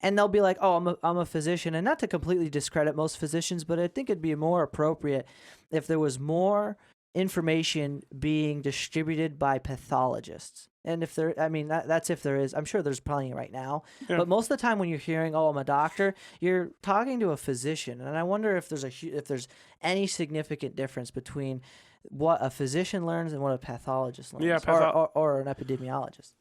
And they'll be like, oh, I'm a physician. And not to completely discredit most physicians, but I think it'd be more appropriate if there was more information being distributed by pathologists. And if there, I mean, that's if there is. I'm sure there's probably right now. Yeah. But most of the time when you're hearing, oh, I'm a doctor, you're talking to a physician. And I wonder if there's any significant difference between what a physician learns and what a pathologist learns. Yeah, or an epidemiologist.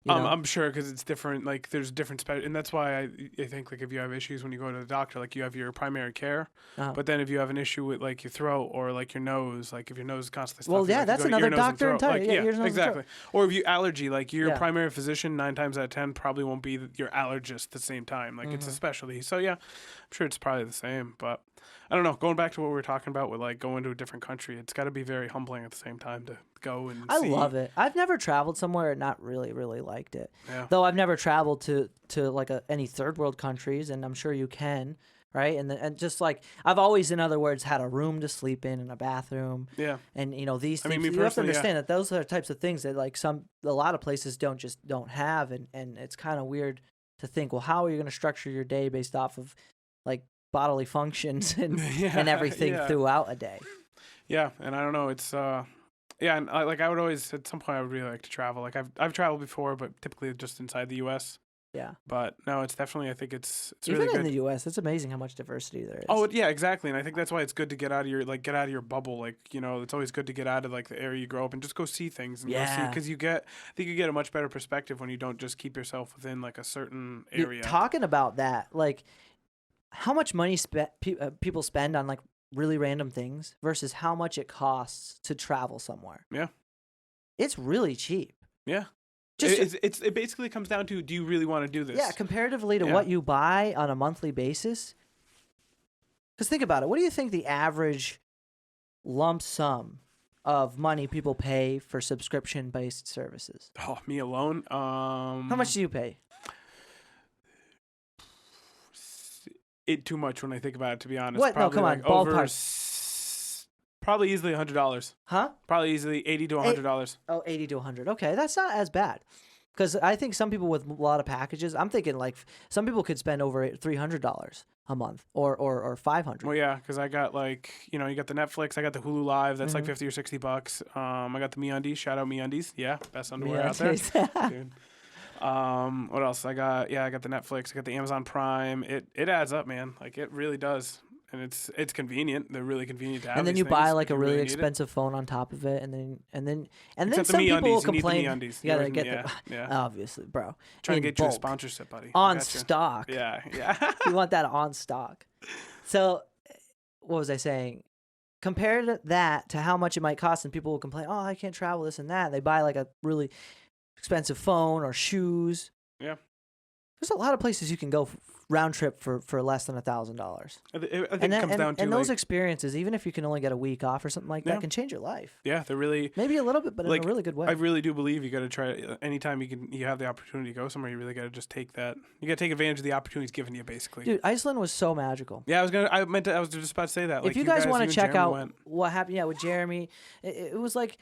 I'm sure because it's different. Like there's different and that's why I think like if you have issues when you go to the doctor, like you have your primary care, but then if you have an issue with like your throat or like your nose, like if your nose is constantly stuffy, yeah, like, that's another doctor entirely. Like, yeah, exactly. Or if you allergy, like your primary physician 9 times out of 10 probably won't be your allergist at the same time. Like it's a specialty. So yeah, I'm sure it's probably the same. But I don't know. Going back to what we were talking about with like going to a different country, it's got to be very humbling at the same time to go and see. I love it. I've never traveled somewhere and not really liked it. Yeah. Though I've never traveled to like any third world countries, and I'm sure you can, right? And just like I've always, in other words, had a room to sleep in and a bathroom. Yeah. And these things, you have to understand that those are the types of things that like a lot of places don't have, and it's kind of weird to think, well, how are you going to structure your day based off of like bodily functions and everything throughout a day? Yeah, and I don't know, it's and I would always, at some point I would really like to travel. Like I've traveled before, but typically just inside the US. Yeah. But no, it's definitely, I think it's even really good. In the US, it's amazing how much diversity there is. Oh yeah, exactly. And I think that's why it's good to get out of your bubble. Like, it's always good to get out of like the area you grow up and just go see things and go see, because I think you get a much better perspective when you don't just keep yourself within like a certain area. Talking about that, like how much money people spend on like really random things versus how much it costs to travel somewhere. Yeah. It's really cheap. Yeah. It basically comes down to, do you really want to do this? Yeah, comparatively to what you buy on a monthly basis. Because think about it. What do you think the average lump sum of money people pay for subscription-based services? Oh, me alone? How much do you pay? Too much when I think about it, to be honest. What? Probably no, come on. Ballpark. Probably easily $100. Huh? Probably easily $80 to $100. Oh, $80 to $100. Okay, that's not as bad. Because I think some people with a lot of packages, I'm thinking like some people could spend over $300 a month or $500. Well, yeah, because I got like, you got the Netflix, I got the Hulu Live, that's like $50 or $60. I got the MeUndies, shout out MeUndies, yeah, best underwear out there. Dude. What else? I got the Netflix, I got the Amazon Prime. It adds up, man. Like it really does. And it's convenient. They're really convenient to have. And then you buy like a really expensive phone on top of it, and then some people will complain. You gotta get obviously, bro. Trying to get you a sponsorship, buddy. On stock. Yeah. You want that on stock. So, what was I saying? Compare that to how much it might cost, and people will complain, "Oh, I can't travel, this and that." They buy like a really expensive phone or shoes. Yeah. There's a lot of places you can go round trip for less than $1,000. I think it comes down to and those experiences, even if you can only get a week off or something like that, can change your life. Yeah, they're really maybe a little bit, but in a really good way. I really do believe you got to try it. Anytime you have the opportunity to go somewhere, you really got to just take that. You got to take advantage of the opportunities given you, basically. Dude, Iceland was so magical. Yeah, I was just about to say that. If you guys want to check out what happened, with Jeremy, it was like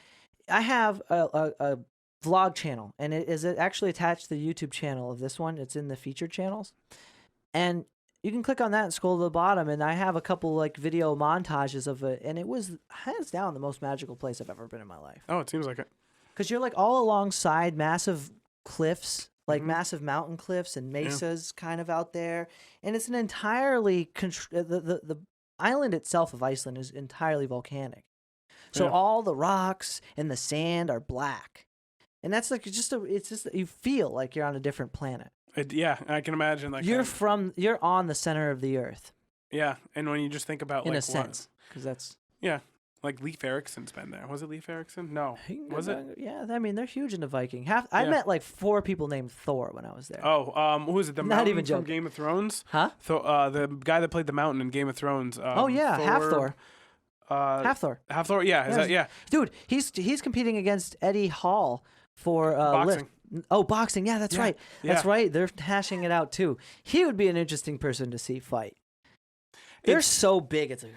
I have a vlog channel, and it is actually attached to the YouTube channel of this one. It's in the featured channels, and you can click on that and scroll to the bottom, and I have a couple like video montages of it, and it was hands down the most magical place I've ever been in my life. Oh, it seems like it. Because you're like all alongside massive cliffs, like massive mountain cliffs and mesas kind of out there, and it's an entirely the island itself of Iceland is entirely volcanic, so all the rocks and the sand are black. And that's like it's just you feel like you're on a different planet. Yeah, I can imagine. Like you're on the center of the earth. Yeah, and when you just think about in a sense, because that's like Leif Erikson's been there. Was it Leif Erikson? No, was it? Yeah, I mean they're huge into Viking. I met like 4 people named Thor when I was there. Oh, who was it? The Not Mountain even from Game of Thrones? Huh? The guy that played the Mountain in Game of Thrones. Half Thor. Half Thor. Yeah. Dude, he's competing against Eddie Hall for boxing. Lift. Oh, boxing. Yeah, that's right. That's right. They're hashing it out too. He would be an interesting person to see fight. They're so big. It's like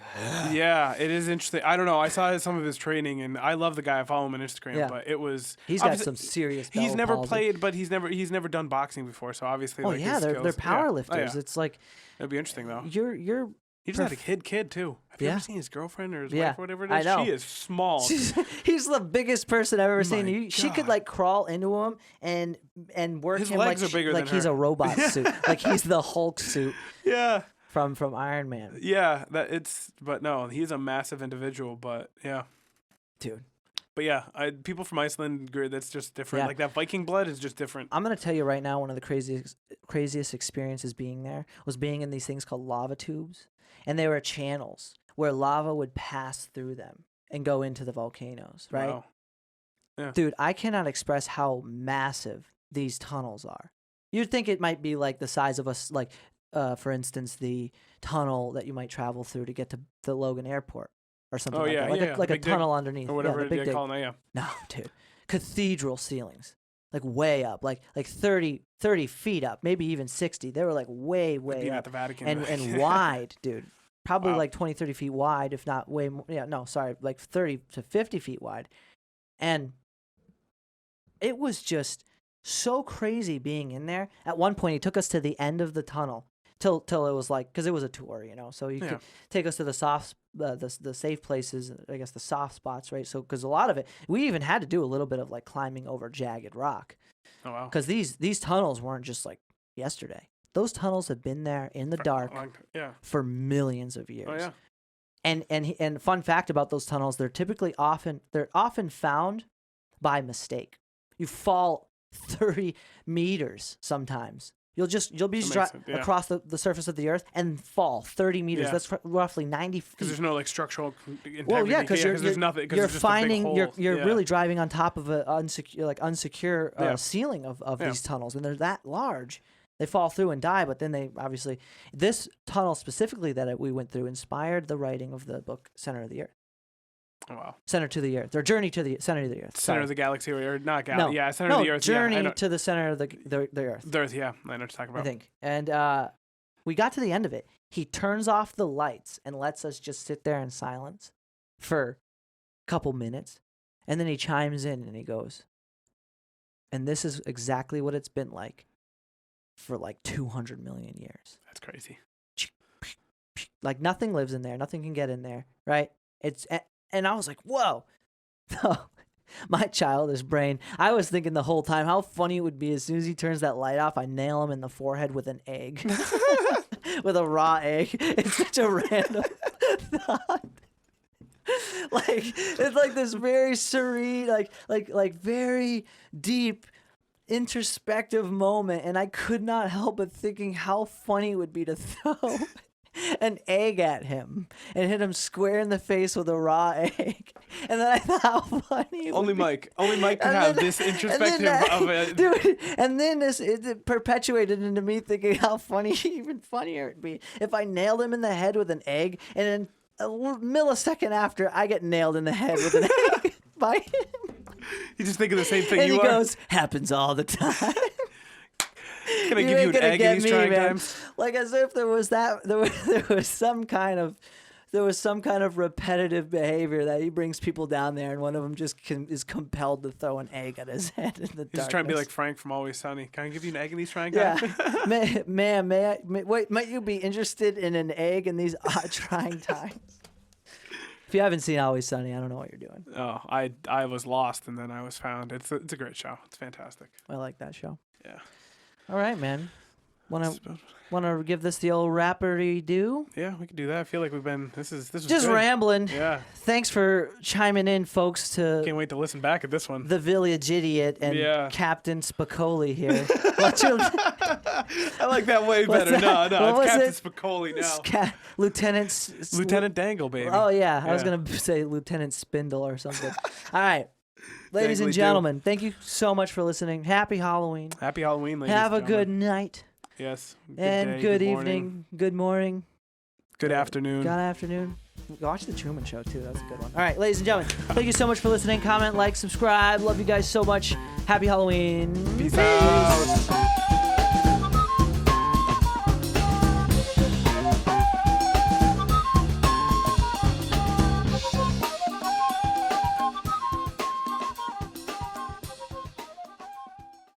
yeah, it is interesting. I don't know. I saw some of his training, and I love the guy. I follow him on Instagram, but it was he's got some serious. He's never played, but he's never done boxing before. So obviously, oh yeah, they're power lifters. It's like it'd be interesting though. He just had a kid too. Have you ever seen his girlfriend or his wife or whatever it is? I know. She is small. He's the biggest person I've ever seen. She could like crawl into him and work his him legs like are bigger than he's her. a robot suit. Like he's the Hulk suit. Yeah. From Iron Man. Yeah, but no, he's a massive individual. But yeah, dude. But yeah, people from Iceland, that's just different. Yeah. Like that Viking blood is just different. I'm gonna tell you right now, one of the craziest experiences being there was being in these things called lava tubes, and they were channels where lava would pass through them and go into the volcanoes. Right? Wow. Yeah. Dude, I cannot express how massive these tunnels are. You'd think it might be like the size of us, like, for instance, the tunnel that you might travel through to get to the Logan Airport. Or something like that. Like a tunnel underneath. Or whatever they call it, No, dude. Cathedral ceilings. Like way up. Like 30 feet up. Maybe even 60. They were like way up. At the Vatican. And wide, dude. Probably like 20, 30 feet wide, if not way more. Yeah, no, sorry. Like 30 to 50 feet wide. And it was just so crazy being in there. At one point, he took us to the end of the tunnel. Till it was like, because it was a tour, you know, so you could take us to the safe places, I guess the soft spots, right? So because a lot of it, we even had to do a little bit of like climbing over jagged rock. Oh wow! Because these tunnels weren't just like yesterday; those tunnels have been there in the dark for millions of years. Oh yeah. And fun fact about those tunnels, they're often found by mistake. You fall 30 meters sometimes. You'll be across the surface of the earth and fall 30 meters. That's roughly 90 feet. Because there's no like structural integrity. Well, yeah, because there's nothing. You're finding you're really driving on top of an unsecure ceiling of these tunnels, and they're that large. They fall through and die, but then they obviously this tunnel specifically that we went through inspired the writing of the book Center of the Earth. Oh, wow. Center to the Earth. Or Journey to the Center of the Earth. Center of the Galaxy, or not Galaxy. No. Yeah, Center of the Earth. Journey to the Center of the Earth. The Earth, yeah. I know what you're talking about. I think. And we got to the end of it. He turns off the lights and lets us just sit there in silence for a couple minutes. And then he chimes in and he goes, and this is exactly what it's been like for like 200 million years. That's crazy. Like nothing lives in there. Nothing can get in there, right? And I was like, whoa. My childish brain. I was thinking the whole time how funny it would be as soon as he turns that light off, I nail him in the forehead with an egg. With a raw egg. It's such a random thought. Like, it's like this very serene, like very deep, introspective moment. And I could not help but thinking how funny it would be to throw an egg at him and hit him square in the face with a raw egg. And then I thought how funny only Mike can have this introspective of it. Dude, and then it perpetuated into me thinking how even funnier it'd be if I nailed him in the head with an egg, and then a millisecond after I get nailed in the head with an egg by him. He's just thinking the same thing and you he are. Goes, happens all the time. Can I give you an egg in these trying times? Like as if there was some kind of repetitive behavior that he brings people down there, and one of them just is compelled to throw an egg at his head in the darkness. He's just trying to be like Frank from Always Sunny. Can I give you an egg in these trying times? Wait, might you be interested in an egg in these trying times? If you haven't seen Always Sunny, I don't know what you're doing. Oh, I was lost and then I was found. It's a great show. It's fantastic. I like that show. Yeah. All right, man. Want to give this the old rapper-y-do? Yeah, we can do that. I feel like this was just good. Rambling. Yeah. Thanks for chiming in, folks. Can't wait to listen back at this one. The Village Idiot and Captain Spicoli here. I like that way better. No, it's Captain Spicoli now. Lieutenant Dangle, baby. Oh yeah, I was gonna say Lieutenant Spindle or something. All right. Ladies and gentlemen, thank you so much for listening. Happy Halloween. Happy Halloween, ladies Have and a good night. Yes. And good evening. Good morning. Good afternoon. Good afternoon. Watch The Truman Show, too. That's a good one. All right, ladies and gentlemen, thank you so much for listening. Comment, like, subscribe. Love you guys so much. Happy Halloween. Peace out.